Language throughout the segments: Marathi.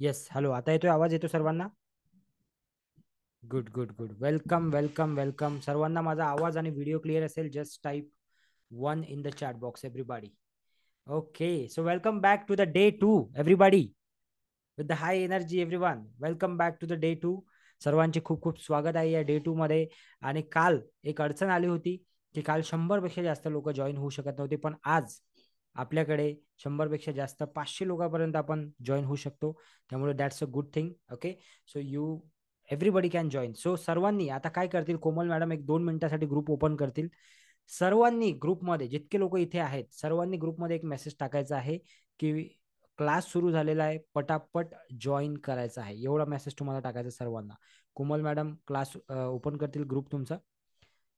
येस, हॅलो, आता येतोय आवाज? येतो सर्वांना? Good good good. Welcome welcome welcome सर्वांना. माझा आवाज आणि व्हिडिओ क्लिअर असेल, just type one in the chat box everybody. Okay, so welcome back to the day two everybody with the high energy. Everyone welcome back to the day two. सर्वांचे खूप खूप स्वागत आहे या डे टू मध्ये. आणि काल एक अडचण आली होती की काल 100 पेक्षा जास्त लोक जॉईन होऊ शकत नव्हते, पण आज आपल्याकडे 100 पेक्षा जास्त 500 लोकांपर्यंत आपण जॉईन होऊ शकतो. त्यामुळे that's a good thing. Okay, so you everybody can join. So सर्वांनी आता काय करतील, कोमल मॅडम एक 2 मिनिटासाठी ग्रुप ओपन करतील. सर्वांनी ग्रुपमध्ये, जितके लोक इथे आहेत, सर्वांनी ग्रुपमध्ये एक मेसेज टाकायचा आहे की क्लास सुरू झालेला आहे, पटापट जॉईन करायचा आहे. एवढा मेसेज तुम्हाला टाकायचा सर्वांना. कोमल मॅडम क्लास ओपन करतील ग्रुप तुमचा.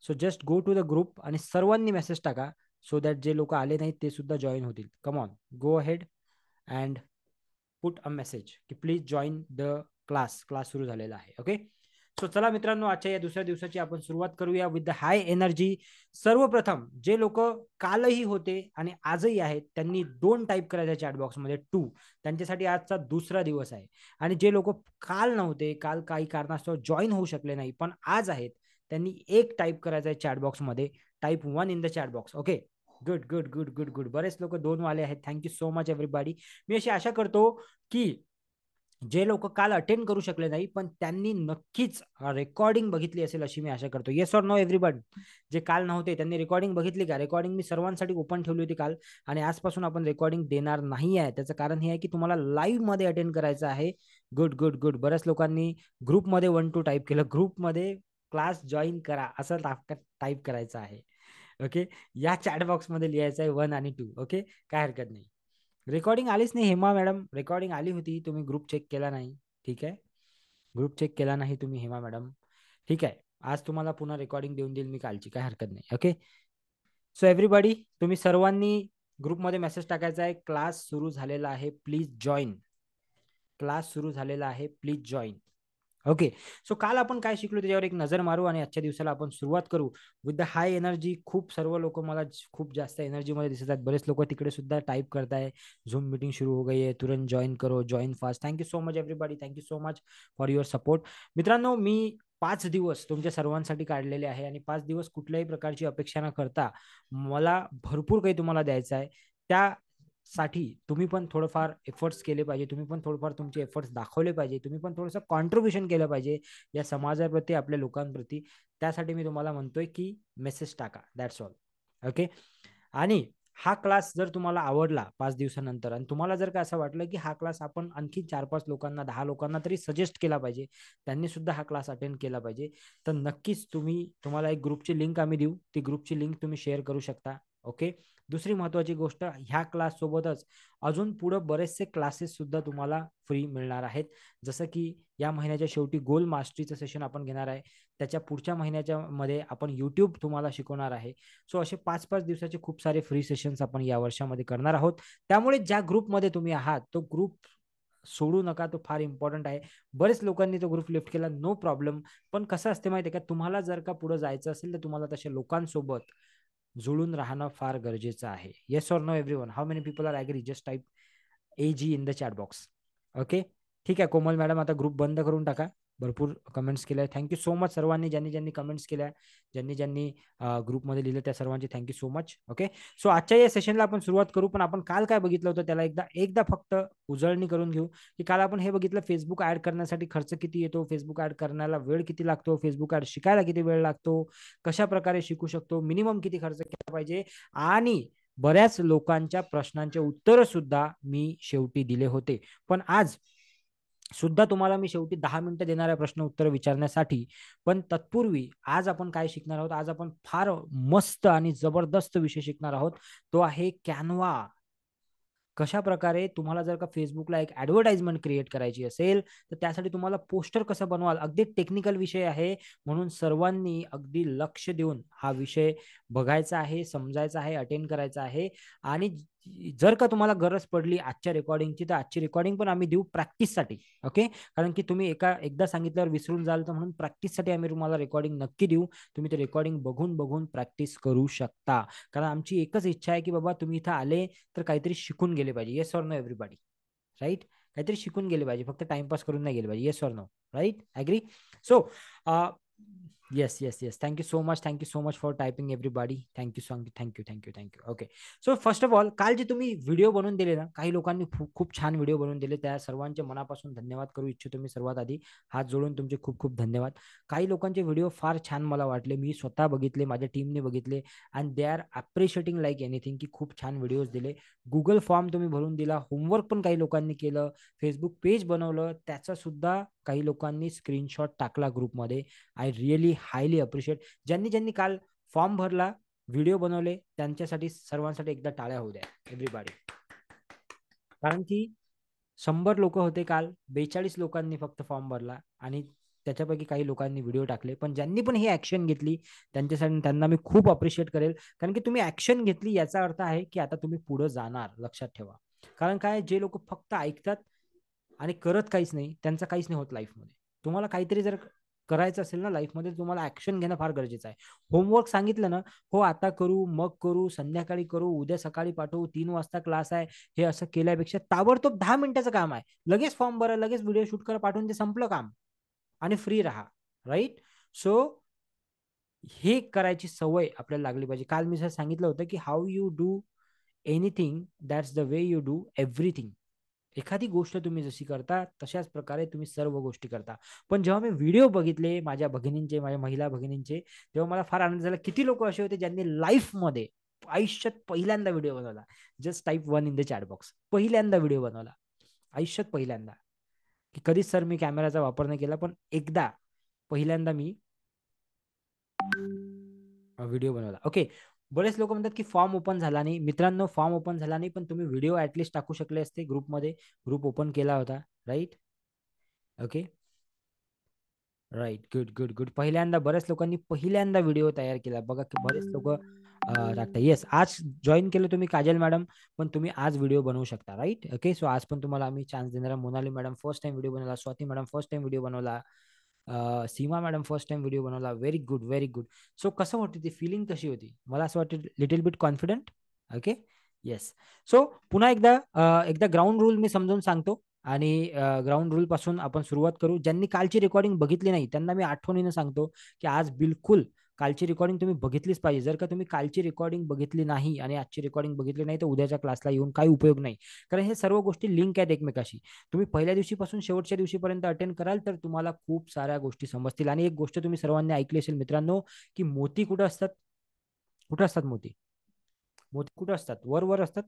So just go to the group आणि सर्वांनी मेसेज टाका, सो दॅट जे लोक आले नाहीत ते सुद्धा जॉईन होतील. Come on, go ahead and put a message की please join the class. Class सुरू झालेला आहे. ओके, सो चला मित्रांनो, आजच्या या दुसऱ्या दिवसाची आपण सुरुवात करूया विथ द हाय एनर्जी. सर्वप्रथम जे लोक कालही होते आणि आजही आहेत, त्यांनी 2 टाईप करायच्या चॅटबॉक्समध्ये 2. त्यांच्यासाठी आजचा दुसरा दिवस आहे. आणि जे लोक काल नव्हते, काल काही कारणास्तव जॉईन होऊ शकले नाही, पण आज आहेत, त्यांनी 1 टाईप करायचा आहे चॅटबॉक्समध्ये. Type 1 in the chatbox. Okay, good good good good good. बरेच लोक 2 वाले आहेत. Thank you so much everybody. मी अशी आशा करतो की जे लोक काल अटेंड करू शकले नाही, पण त्यांनी नक्कीच रेकॉर्डिंग बघितली असेल अशी मी आशा करतो. Yes or no everybody? जे काल नव्हते त्यांनी रेकॉर्डिंग बघितली का? रेकॉर्डिंग मी सर्वांसाठी ओपन ठेवली होती काल, आणि आजपासून आपण रेकॉर्डिंग देणार नाही आहे. त्याचं कारण हे आहे की तुम्हाला लाईव्ह मध्ये अटेंड करायचं आहे. Good good good. बऱ्याच लोकांनी ग्रुपमध्ये 1-2 टाईप केलं. ग्रुपमध्ये क्लास जॉईन करा असं टाईप करायचं आहे. ओके, या चॅट बॉक्समध्ये लिहायचं आहे 1 आणि 2. ओके, काय हरकत नाही. रेकॉर्डिंग आलीच नाही हेमा मॅडम. रेकॉर्डिंग आली होती, तुम्ही ग्रुप चेक केला नाही. ठीक आहे, ग्रुप चेक केला नाही तुम्ही हेमा मॅडम. ठीक आहे, आज तुम्हाला पुन्हा रेकॉर्डिंग देऊन देईल मी कालची, काय हरकत नाही. ओके, सो एव्हरीबडी, तुम्ही सर्वांनी ग्रुपमध्ये मेसेज टाकायचा आहे, क्लास सुरू झालेला आहे, प्लीज जॉईन. क्लास सुरू झालेला आहे, प्लीज जॉईन. ओके, सो काल आपण काय शिकलो त्याच्यावर एक नजर मारू आणि आजच्या दिवसाला आपण सुरुवात करू विथ द हाय एनर्जी. खूप सर्व लोक मला खूप जास्त एनर्जीमध्ये दिसत आहेत. बरेच लोक तिकडे सुद्धा टाईप करताय, झूम मीटिंग सुरू हो गई है, तुरंत जॉईन करो, join fast. Thank you so much everybody. Thank you so much for your support. मित्रांनो, मी 5 दिवस तुमच्या सर्वांसाठी काढलेले आहे आणि 5 दिवस कुठल्याही प्रकारची अपेक्षा न करता मला भरपूर काही तुम्हाला द्यायचं आहे. त्यासाठी तुम्ही पण थोडंफार एफर्ट्स केले पाहिजे, तुम्ही पण थोडंफार तुमचे एफर्ट्स दाखवले पाहिजे, तुम्ही पण थोडंसं कॉन्ट्रीब्युशन केलं पाहिजे या समाजाप्रती, आपल्या लोकांप्रती. त्यासाठी मी तुम्हाला म्हणतोय की मेसेज टाका, दॅट्स ऑल. ओके, आणि हा क्लास जर तुम्हाला आवडला 5 दिवसानंतर, आणि तुम्हाला जर का असं वाटलं की हा क्लास आपण आणखी 4-5 लोकांना, 10 लोकांना तरी सजेस्ट केला पाहिजे, त्यांनी सुद्धा हा क्लास अटेंड केला पाहिजे, तर नक्कीच तुम्हाला एक ग्रुपची लिंक आम्ही देऊ, ती ग्रुपची लिंक तुम्ही शेअर करू शकता. ओके, दुसरी महत्वाची गोष्ट, ह्या क्लास सोबतच अजून पुढे बरेचसे क्लासेस सुद्धा तुम्हाला फ्री मिळणार आहेत. जसं की या महिन्याच्या शेवटी गोल मास्टरीचं सेशन आपण घेणार आहे. त्याच्या पुढच्या महिन्याच्या मध्ये आपण यूट्यूब तुम्हाला शिकवणार आहे. सो असे 5-5 दिवसाचे खूप सारे फ्री सेशन्स आपण या वर्षामध्ये करणार आहोत. त्यामुळे ज्या ग्रुपमध्ये तुम्ही आहात तो ग्रुप सोडू नका, तो फार इम्पॉर्टंट आहे. बरेच लोकांनी तो ग्रुप लिफ्ट केला, नो प्रॉब्लेम. पण कसं असते माहिती आहे का, तुम्हाला जर का पुढे जायचं असेल तर तुम्हाला तशा लोकांसोबत जुळून राहणं फार गरजेचं आहे. Yes or no everyone? How many people are agree? Just type AG in the chat box. Okay, ठीक आहे कोमल मॅडम, आता ग्रुप बंद करून टाका. भरपूर कमेंट्स केल्या, थँक्यू सो मच सर्वांनी, ज्यांनी ज्यांनी कमेंट्स केल्या, ज्यांनी ज्यांनी ग्रुपमध्ये लिहिलं, त्या सर्वांची thank you so much. Okay, so आजच्या या सेशनला आपण सुरुवात करू, पण आपण काल काय बघितलं होतं त्याला एकदा एकदा फक्त उजळणी करून घेऊ. की काल आपण हे बघितलं, फेसबुक ऍड करण्यासाठी खर्च किती येतो, फेसबुक ऍड करण्याला वेळ किती लागतो, फेसबुक ऍड शिकायला किती वेळ लागतो, कशा प्रकारे शिकू शकतो, मिनिमम किती खर्च केला पाहिजे, आणि बऱ्याच लोकांच्या प्रश्नांचे उत्तर सुद्धा मी शेवटी दिले होते. पण आज सुद्धा तुम्हाला मी शेवटी 10 मिनिटं देणार आहे प्रश्न उत्तर विचारण्यासाठी. पण तत्पूर्वी आज आपण काय शिकणार आहोत, आज आपण फार मस्त आणि जबरदस्त विषय शिकणार आहोत. तो आहे कॅनवा. कशा प्रकारे तुम्हाला जर का फेसबुकला एक ऍडव्हर्टाइजमेंट क्रिएट करायची असेल, तर त्यासाठी तुम्हाला पोस्टर कसं बनवाल, अगदी टेक्निकल विषय आहे. म्हणून सर्वांनी अगदी लक्ष देऊन हा विषय बघायचा आहे, समजायचा आहे, अटेंड करायचा आहे. आणि जर का तुम्हाला गरज पडली आजच्या रेकॉर्डिंगची, तर आजची रेकॉर्डिंग पण आम्ही देऊ प्रॅक्टिससाठी. ओके, कारण की तुम्ही एकदा सांगितल्यावर विसरून जाल, तर म्हणून प्रॅक्टिससाठी आम्ही तुम्हाला रेकॉर्डिंग नक्की देऊ. तुम्ही ते रेकॉर्डिंग बघून बघून प्रॅक्टिस करू शकता. कारण आमची एकच इच्छा आहे की बाबा तुम्ही इथं आले तर काहीतरी शिकून गेले पाहिजे. Yes or no everybody? Right? काहीतरी शिकून गेले पाहिजे, फक्त टाइमपास करून नाही गेले पाहिजे. Yes or no, right? Agree? So yes, yes, thank you so much for typing everybody. Thank you. Okay, so first of all, काल जे तुम्ही व्हिडिओ बनवून दिले ना, काही लोकांनी खूप छान व्हिडिओ बनवून दिले, त्या सर्वांचे मनापासून धन्यवाद करू इच्छितो मी. सर्वात आधी हात जोडून तुमचे खूप धन्यवाद. काही लोकांचे व्हिडिओ फार छान मला वाटले, मी स्वतः बघितले, माझ्या टीमने बघितले, and they are appreciating like anything, की खूप छान व्हिडिओज दिले. गुगल फॉर्म तुम्ही भरून दिला, होमवर्क पण काही लोकांनी केलं, फेसबुक पेज बनवलं, त्याचा सुद्धा काही लोकांनी स्क्रीनशॉट टाकला ग्रुपमध्ये. I really highly appreciate. ज्यांनी काल फॉर्म भरला, व्हिडिओ बनवले, त्यांच्यासाठी सर्वांसाठी एकदा टाळ्या होऊ द्या एव्हरीबॉडी. कारण की 100 लोक होते काल, 42 लोकांनी फक्त फॉर्म भरला आणि त्याच्यापैकी काही लोकांनी व्हिडिओ टाकले. पण ज्यांनी पण ही ऍक्शन घेतली त्यांच्यासाठी त्यांना मी खूप अप्रिशिएट करेल. कारण की तुम्ही ऍक्शन घेतली याचा अर्थ आहे की आता तुम्ही पुढे जाणार, लक्षात ठेवा. कारण काय, जे लोक फक्त ऐकतात आणि करत काहीच नाही, त्यांचं काहीच नाही होत लाईफमध्ये. तुम्हाला काहीतरी जर करायचं असेल ना लाईफमध्ये, तुम्हाला ऍक्शन घेणं फार गरजेचं आहे. होमवर्क सांगितलं ना, हो आता करू, मग करू, संध्याकाळी करू, उद्या सकाळी पाठवू, 3 वाजता क्लास आहे, हे असं केल्यापेक्षा ताबडतोब 10 मिनिटाचं काम आहे, लगेच फॉर्म भरा, लगेच व्हिडिओ शूट करा, पाठवून ते संपलं काम आणि फ्री राहा. राईट? सो हे करायची सवय आपल्याला लागली पाहिजे. काल मी सांगितलं होतं की how you do anything that's the way you do everything. एखादी गोष्ट तुम्ही जशी करता तशाच प्रकारे तुम्ही सर्व गोष्टी करता. पण जेव्हा मी व्हिडिओ बघितले माझ्या भगिनींचे, माझ्या महिला भगिनींचे, तेव्हा मला फार आनंद झाला. किती लोक असे होते ज्यांनी लाईफमध्ये आयुष्यात पहिल्यांदा व्हिडिओ बनवला. Just type 1 in the chat box. पहिल्यांदा व्हिडिओ बनवला आयुष्यात, पहिल्यांदा. की कधीच सर मी कॅमेराचा वापर नाही केला, पण एकदा पहिल्यांदा मी व्हिडिओ बनवला. ओके, बरेच लोक म्हणतात की फॉर्म ओपन झाला नाही. मित्रांनो, फॉर्म ओपन झाला नाही, पण तुम्ही व्हिडिओ ऍटलिस्ट टाकू शकले असते ग्रुपमध्ये. ग्रुप ओपन केला होता, राईट? Okay, right, good. पहिल्यांदा बऱ्याच लोकांनी पहिल्यांदा व्हिडिओ तयार केला बघा, की बरेच लोक टाकतात. येस, आज जॉईन केलं तुम्ही काजल मॅडम, पण तुम्ही आज व्हिडिओ बनवू शकता, राईट? ओके, सो आज पण तुम्हाला आम्ही चान्स देणार. Monali madam first time video बनवला, Swati madam first time video बनवला, Seema madam first time video बनवला. Very good. सो कसं होती ती फिलिंग, कशी होती? मला असं वाटतं little bit confident. Okay, yes. So पुन्हा एकदा ग्राउंड रूल मी समजावून सांगतो आणि ग्राउंड रूल पासून आपण सुरुवात करू. ज्यांनी कालची रेकॉर्डिंग बघितली नाही त्यांना मी आठवणीनं सांगतो की आज बिलकुल कालची रेकॉर्डिंग तुम्ही बघितलीच पाहिजे. जर का तुम्ही कालची रेकॉर्डिंग बघितली नाही आणि आजची रेकॉर्डिंग बघितली नाही तर उद्याच्या क्लासला येऊन काही उपयोग नाही. कारण हे सर्व गोष्टी लिंक आहेत एकमेकाशी. तुम्ही पहिल्या दिवशीपासून शेवटच्या दिवशीपर्यंत अटेंड कराल तर तुम्हाला खूप साऱ्या गोष्टी समजतील. आणि एक गोष्ट तुम्ही सर्वांनी ऐकली असेल मित्रांनो, की मोती कुठं असतात? कुठं असतात मोती? मोती कुठं असतात? वर असतात.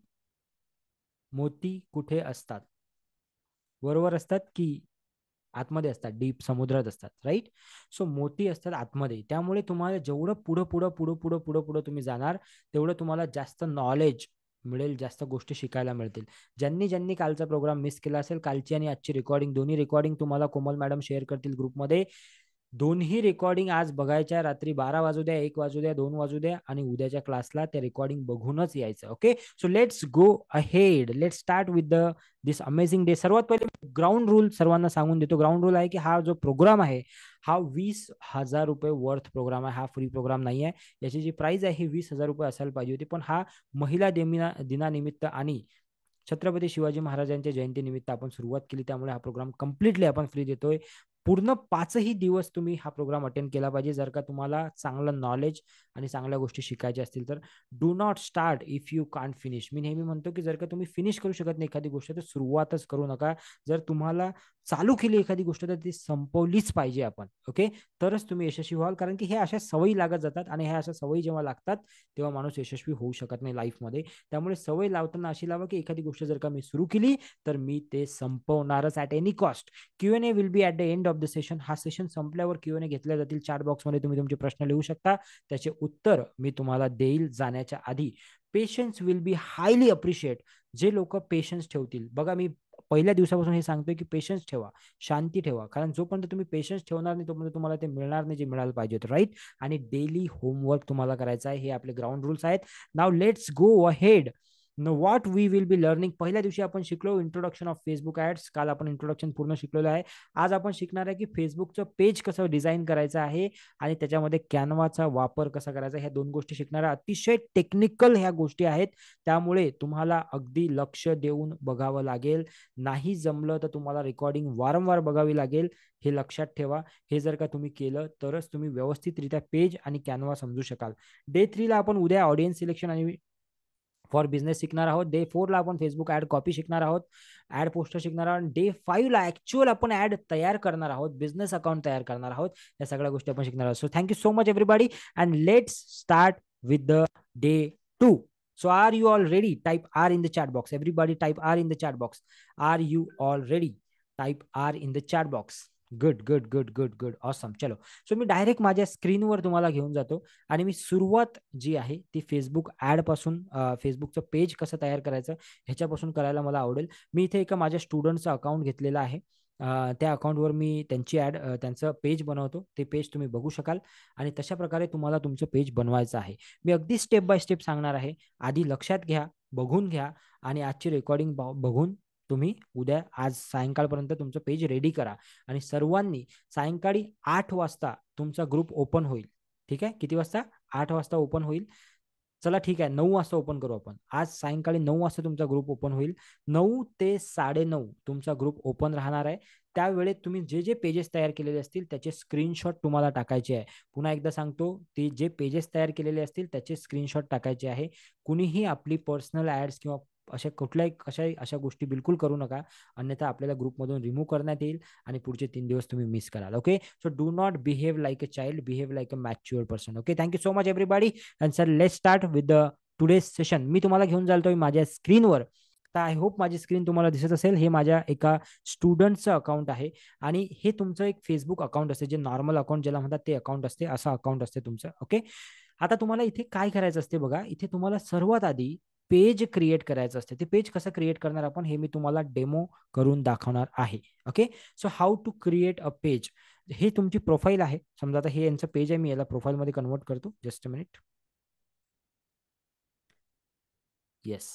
मोती कुठे असतात? वर असतात की आतमध्ये असतात? डीप समुद्रात असतात, राईट? सो मोती असतात आतमध्ये. त्यामुळे तुम्हाला जेवढं पुढं तुम्ही जाणार तेवढं तुम्हाला जास्त नॉलेज मिळेल, जास्त गोष्टी शिकायला मिळतील. ज्यांनी कालचा प्रोग्राम मिस केला असेल, कालची आणि आजची रेकॉर्डिंग, दोन्ही रेकॉर्डिंग तुम्हाला कोमल मॅडम शेअर करतील ग्रुपमध्ये. दोन्ही रेकॉर्डिंग आज बघायच्या, रात्री 12 वाजू द्या, 1 वाजू द्या, 2 वाजू द्या, आणि उद्याच्या क्लासला त्या रेकॉर्डिंग बघूनच यायचं. Okay, so let's go ahead. Let's start with this amazing day. सर्वात पहिले ग्राउंड रूल सर्वांना सांगून देतो. ग्राउंड रूल आहे की हा जो प्रोग्राम आहे हा 20,000 रुपये वर्थ प्रोग्राम आहे. हा फ्री प्रोग्राम नाही आहे. याची जी प्राइस आहे ही 20,000 रुपये असायला पाहिजे होती, पण हा महिला दिनानिमित्त आणि छत्रपती शिवाजी महाराजांच्या जयंतीनिमित्त आपण सुरुवात केली, त्यामुळे हा प्रोग्राम कम्प्लिटली आपण फ्री देतोय. पूर्ण 5ही दिवस तुम्ही हा प्रोग्राम अटेंड केला पाहिजे जर का तुम्हाला चांगलं नॉलेज आणि चांगल्या गोष्टी शिकायच्या असतील तर. Do not start if you can't finish. मी नेहमी म्हणतो की जर का तुम्ही फिनिश करू शकत नाही एखादी गोष्ट तर सुरुवातच करू नका. जर तुम्हाला चालू केली एखादी गोष्ट तर ती संपवलीच पाहिजे आपण. ओके, तरच तुम्ही यशस्वी व्हाल. कारण की हे अशा सवयी लागत जातात आणि ह्या अशा सवयी जेव्हा लागतात तेव्हा माणूस यशस्वी होऊ शकत नाही लाईफमध्ये. त्यामुळे सवय लावताना अशी लावा की एखादी गोष्ट जर का मी सुरू केली तर मी ते संपवणारच at any cost. Q&A will be at the end of the session. हा सेशन संपल्यावर Q&A घेतल्या जातील. चॅट बॉक्समध्ये तुम्ही तुमचे प्रश्न लिहू शकता, त्याचे उत्तर मी तुम्हाला देईल जाण्याच्या आधी. Patience will be highly appreciate. जे लोक पेशन्स ठेवतील, बघा मी पहिल्या दिवसापासून हे सांगतोय की पेशन्स ठेवा, शांती ठेवा. कारण जोपर्यंत तुम्ही पेशन्स ठेवणार नाही तोपर्यंत तुम्हाला ते मिळणार नाही जे मिळायला पाहिजे होतं, राईट? आणि डेली होमवर्क तुम्हाला करायचा आहे. हे आपले ग्राउंड रूल्स आहेत. Now let's go ahead. What we will be learning. पहिल्या दिवशी आपण शिकलो इंट्रोडक्शन ऑफ फेसबुक ऍड्स. काल आपण इंट्रोडक्शन पूर्ण शिकलेलं आहे. आज आपण शिकणार आहे की फेसबुकचं पेज कसं डिझाईन करायचं आहे आणि त्याच्यामध्ये कॅनवाचा वापर कसा करायचा, ह्या दोन गोष्टी शिकणार आहे. अतिशय टेक्निकल ह्या गोष्टी आहेत, त्यामुळे तुम्हाला अगदी लक्ष देऊन बघावं लागेल. नाही जमलं तर तुम्हाला रेकॉर्डिंग वारंवार बघावी लागेल. हे लक्षात ठेवा. हे जर का तुम्ही केलं तरच तुम्ही व्यवस्थितरित्या पेज आणि कॅनवा समजू शकाल. डे 3 ला आपण उद्या ऑडियन्स सिलेक्शन आणि फॉर बिझनेस शिकणार आहोत. डे 4 ला आपण फेसबुक ऍड कॉपी शिकणार आहोत, ऍड पोस्टर शिकणार आहोत. डे 5 ला ऍक्च्युअल आपण ऍड तयार करणार आहोत, बिझनेस अकाउंट तयार करणार आहोत. या सगळ्या गोष्टी आपण शिकणार आहोत. So thank you so much everybody and let's start with the day 2. So are you all ready? Type R in the chat box. Everybody type R in the chat box. Are you all ready? Type R in the chat box. Good good good good good awesome. चलो, सो मी डायरेक्ट माझ्या स्क्रीनवर तुम्हाला घेऊन जातो आणि मी सुरुवात जी आहे ती फेसबुक ऍड पासून, फेसबुकचं पेज कसं तयार करायचं ह्याच्यापासून करायला मला आवडेल. मी इथे एका माझ्या स्टुडंटचं अकाउंट घेतलेलं आहे. त्या अकाउंटवर मी त्यांची ऍड, त्यांचं पेज बनवतो. ते पेज तुम्ही बघू शकाल आणि तशा प्रकारे तुम्हाला तुमचं पेज बनवायचं आहे. मी अगदी स्टेप बाय स्टेप सांगणार आहे. आधी लक्षात घ्या, बघून घ्या आणि आजची रेकॉर्डिंग बघून तुम्ही उद्या आज सायंकाळपर्यंत तुमचं पेज रेडी करा आणि सर्वांनी सायंकाळी 8 वाजता तुमचा ग्रुप ओपन होईल. ठीक आहे, किती वाजता? 8 वाजता ओपन होईल. चला ठीक आहे, 9 वाजता ओपन करू आपण. आज सायंकाळी 9 वाजता तुमचा ग्रुप ओपन होईल. 9 ते 9:30 तुमचा ग्रुप ओपन राहणार आहे. त्यावेळेत तुम्ही जे जे पेजेस तयार केलेले असतील त्याचे स्क्रीनशॉट तुम्हाला टाकायचे आहे. पुन्हा एकदा सांगतो, ते जे पेजेस तयार केलेले असतील त्याचे स्क्रीनशॉट टाकायचे आहे. कुणीही आपली पर्सनल ऍड्स किंवा अशा कुठल्याही अशा गोष्टी बिलकुल करू नका, अन्यथा आपल्याला ग्रुपमधून रिमूव्ह करण्यात येईल आणि पुढचे 3 दिवस तुम्ही मिस कराल. Okay, so do not behave like a child, behave like a mature person. Okay, thank you so much everybody and sir let's start with the today's session. मी तुम्हाला घेऊन चालतोय माझ्या स्क्रीनवर. तर आय होप माझी स्क्रीन तुम्हाला दिसत असेल. हे माझ्या एका स्टुडंटचं अकाउंट आहे आणि हे तुमचं एक फेसबुक अकाउंट असते, जे नॉर्मल अकाउंट ज्याला म्हणतात ते अकाउंट असते, असं अकाउंट असते तुमचं. ओके, आता तुम्हाला इथे काय करायचं असते बघा. इथे तुम्हाला सर्वात आधी पेज क्रिएट करायचं असते. ते पेज कसं क्रिएट करणार आपण हे मी तुम्हाला डेमो करून दाखवणार आहे. Okay, so how to create a page. हे तुमची प्रोफाईल आहे. समजा आता हे यांचं पेज आहे, मी याला प्रोफाईल मध्ये कन्वर्ट करतो. Just a minute. Yes,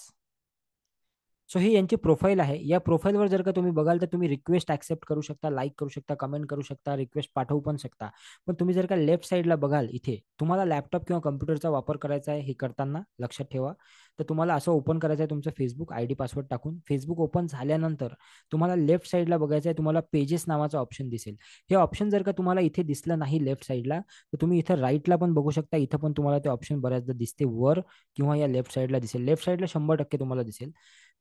so ही यांची प्रोफाईल आहे. या प्रोफाईलवर जर का तुम्ही बघाल तर तुम्ही रिक्वेस्ट ऍक्सेप्ट करू शकता, लाईक करू शकता, कमेंट करू शकता, रिक्वेस्ट पाठवू पण शकता. पण तुम्ही जर का लेफ्ट साईडला बघाल, इथे तुम्हाला लॅपटॉप किंवा कम्प्युटरचा वापर करायचा आहे. हे करताना लक्षात ठेवा. तर तुम्हाला असं ओपन करायचं आहे तुमचं फेसबुक आयडी पासवर्ड टाकून. फेसबुक ओपन झाल्यानंतर तुम्हाला लेफ्ट साईडला बघायचं आहे, तुम्हाला पेजेस नावाचा ऑप्शन दिसेल. हे ऑप्शन जर का तुम्हाला इथे दिसलं नाही लेफ्ट साईडला, तर तुम्ही इथं राईटला पण बघू शकता. इथं पण तुम्हाला ते ऑप्शन बऱ्याचदा दिसते, वर किंवा या लेफ्ट साईडला दिसेल. लेफ्ट साईडला 100% तुम्हाला दिसेल.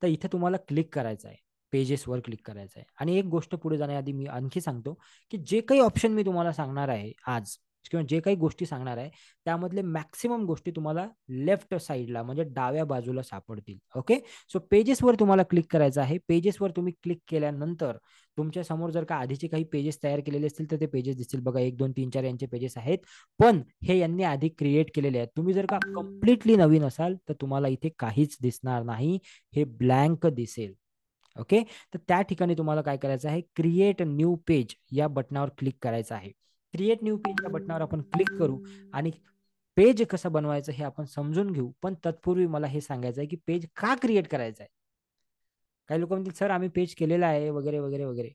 तर इथे तुम्हाला क्लिक करायचं आहे, पेजेसवर क्लिक करायचं आहे. आणि एक गोष्ट पुढे जाण्याआधी मी आणखी सांगतो की जे काही ऑप्शन मी तुम्हाला सांगणार आहे आज किंवा जे काही गोष्टी सांगणार आहे त्यामधले मॅक्सिमम गोष्टी तुम्हाला लेफ्ट साईडला म्हणजे डाव्या बाजूला सापडतील. ओके, सो पेजेसवर तुम्हाला क्लिक करायचं आहे. पेजेसवर तुम्ही क्लिक केल्यानंतर तुमच्या समोर जर का आधीचे काही पेजेस तयार केलेले असतील तर ते पेजेस दिसतील बघा. 1 2 3 4 यांचे पेजेस आहेत, पण हे यांनी आधी क्रिएट केलेले आहेत. तुम्ही जर का कम्प्लिटली नवीन असाल तर तुम्हाला इथे काहीच दिसणार नाही, हे ब्लँक दिसेल. ओके, तर त्या ठिकाणी तुम्हाला काय करायचं आहे, क्रिएट न्यू पेज या बटनावर क्लिक करायचं आहे. क्रिएट न्यू पेज या बटनावर आपण क्लिक करू आणि पेज कसं बनवायचं हे आपण समजून घेऊ. पण तत्पूर्वी मला हे सांगायचं आहे की पेज का क्रिएट करायचं आहे. काही लोक म्हणतील सर आम्ही पेज केलेला आहे वगैरे वगैरे वगैरे.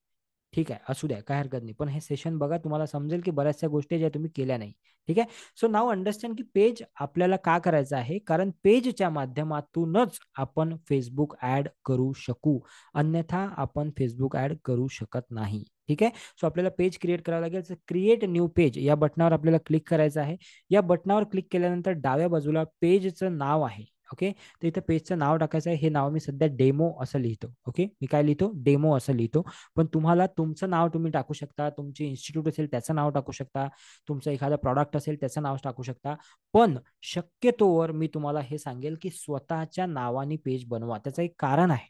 ठीक आहे, असू द्या, काय हरकत नाही. पण हे सेशन बघा, तुम्हाला समजेल की बऱ्याचशा गोष्टी ज्या तुम्ही केल्या नाही. ठीक आहे, सो नाव अंडरस्टँड की पेज आपल्याला का करायचं आहे. कारण पेजच्या माध्यमातूनच आपण फेसबुक ऍड करू शकू, अन्यथा आपण फेसबुक ऍड करू शकत नाही. ठीक आहे, सो आपल्याला पेज क्रिएट करावं लागेल. क्रिएट न्यू पेज या बटनावर आपल्याला क्लिक करायचं आहे. या बटनावर क्लिक केल्यानंतर डाव्या बाजूला पेजचं नाव आहे. ओके, तर इथं पेजचं नाव टाकायचं आहे. हे नाव मी सध्या डेमो असं लिहितो. ओके, मी काय लिहितो, डेमो असं लिहितो. पण तुम्हाला तुमचं नाव तुम्ही टाकू शकता, तुमचे इन्स्टिट्यूट असेल त्याचं नाव टाकू शकता, तुमचं एखादं प्रॉडक्ट असेल त्याचं नाव टाकू शकता. पण शक्यतोवर मी तुम्हाला हे सांगेल की स्वतःच्या नावाने पेज बनवा. त्याचं एक कारण आहे.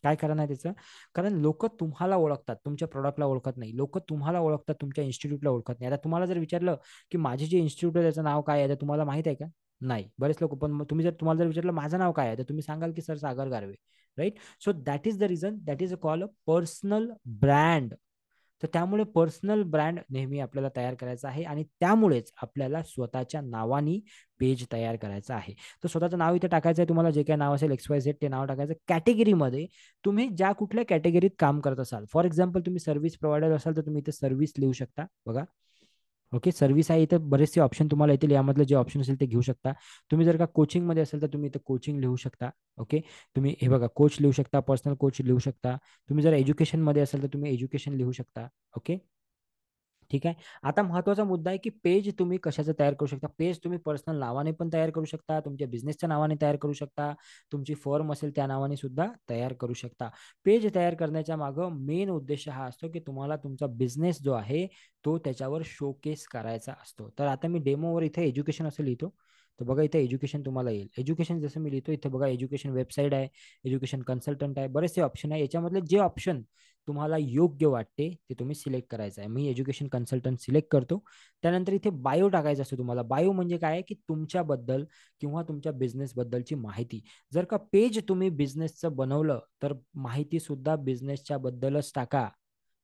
काय कारण आहे त्याचं? कारण लोक तुम्हाला ओळखतात, तुमच्या प्रॉडक्टला ओळखत नाही. लोक तुम्हाला ओळखतात, तुमच्या इन्स्टिट्यूटला ओळखत नाही. आता तुम्हाला जर विचारलं की माझे जे इन्स्टिट्यूट आहे त्याचं नाव काय आहे, तर तुम्हाला माहित आहे का? नाही, बरेच लोक. पण तुम्हाला जर विचारलं माझं नाव काय आहे, तर तुम्ही सांगाल की sir Sagar Garve. Right, so that is the reason, that is a call a personal brand. तर त्यामुळे पर्सनल ब्रँड नेहमी आपल्याला तयार करायचा आहे आणि त्यामुळेच आपल्याला स्वतःच्या नावानी पेज तयार करायचं आहे. तर स्वतःचं नाव इथे टाकायचं आहे, तुम्हाला जे काही नाव असेल XYZ ते नाव टाकायचं. कॅटेगरीमध्ये तुम्ही ज्या कुठल्या कॅटेगरीत काम करत असाल, फॉर एक्झाम्पल तुम्ही सर्व्हिस प्रोव्हायडर असाल तर तुम्ही इथे सर्व्हिस लिहू शकता बघा. ओके, सर्व्हिस आहे, इथं बरेचसे ऑप्शन तुम्हाला येतील, यामधलं जे ऑप्शन असेल ते घेऊ शकता. तुम्ही जर का कोचिंगमध्ये असेल तर तुम्ही इथं कोचिंग लिहू शकता. ओके, तुम्ही हे बघा कोच लिहू शकता, पर्सनल कोच लिहू शकता. तुम्ही जर एज्युकेशनमध्ये असेल तर तुम्ही एज्युकेशन लिहू शकता. ओके, ठीक आहे. आता महत्वाचा मुद्दा आहे की पेज तुम्ही कशाचं तयार करू शकता. पेज तुम्ही पर्सनल नावाने पण तयार करू शकता, तुमच्या बिझनेसच्या नावाने तयार करू शकता, तुमची फर्म असेल त्या नावाने सुद्धा तयार करू शकता. पेज तयार करण्याच्या मागं मेन उद्देश हा असतो की तुम्हाला तुमचा बिझनेस जो आहे तो त्याच्यावर शोकेस करायचा असतो. तर आता मी डेमोवर इथे एज्युकेशन असं लिहितो. तर बघा इथे एज्युकेशन तुम्हाला येईल. एज्युकेशन जसं मी लिहितो इथे बघा एज्युकेशन वेबसाईट आहे, एज्युकेशन कन्सल्टंट आहे, बरेचसे ऑप्शन आहे. याच्यामधले जे ऑप्शन तुम्हाला योग्य वाटते ते तुम्ही सिलेक्ट करायचं आहे. मी एज्युकेशन कन्सल्टंट सिलेक्ट करतो. त्यानंतर इथे बायो टाकायचं असतं तुम्हाला. बायो म्हणजे काय आहे की तुमच्याबद्दल किंवा तुमच्या बिझनेस बद्दलची माहिती. जर का पेज तुम्ही बिझनेसचं बनवलं तर माहिती सुद्धा बिझनेसच्या बद्दलच टाका.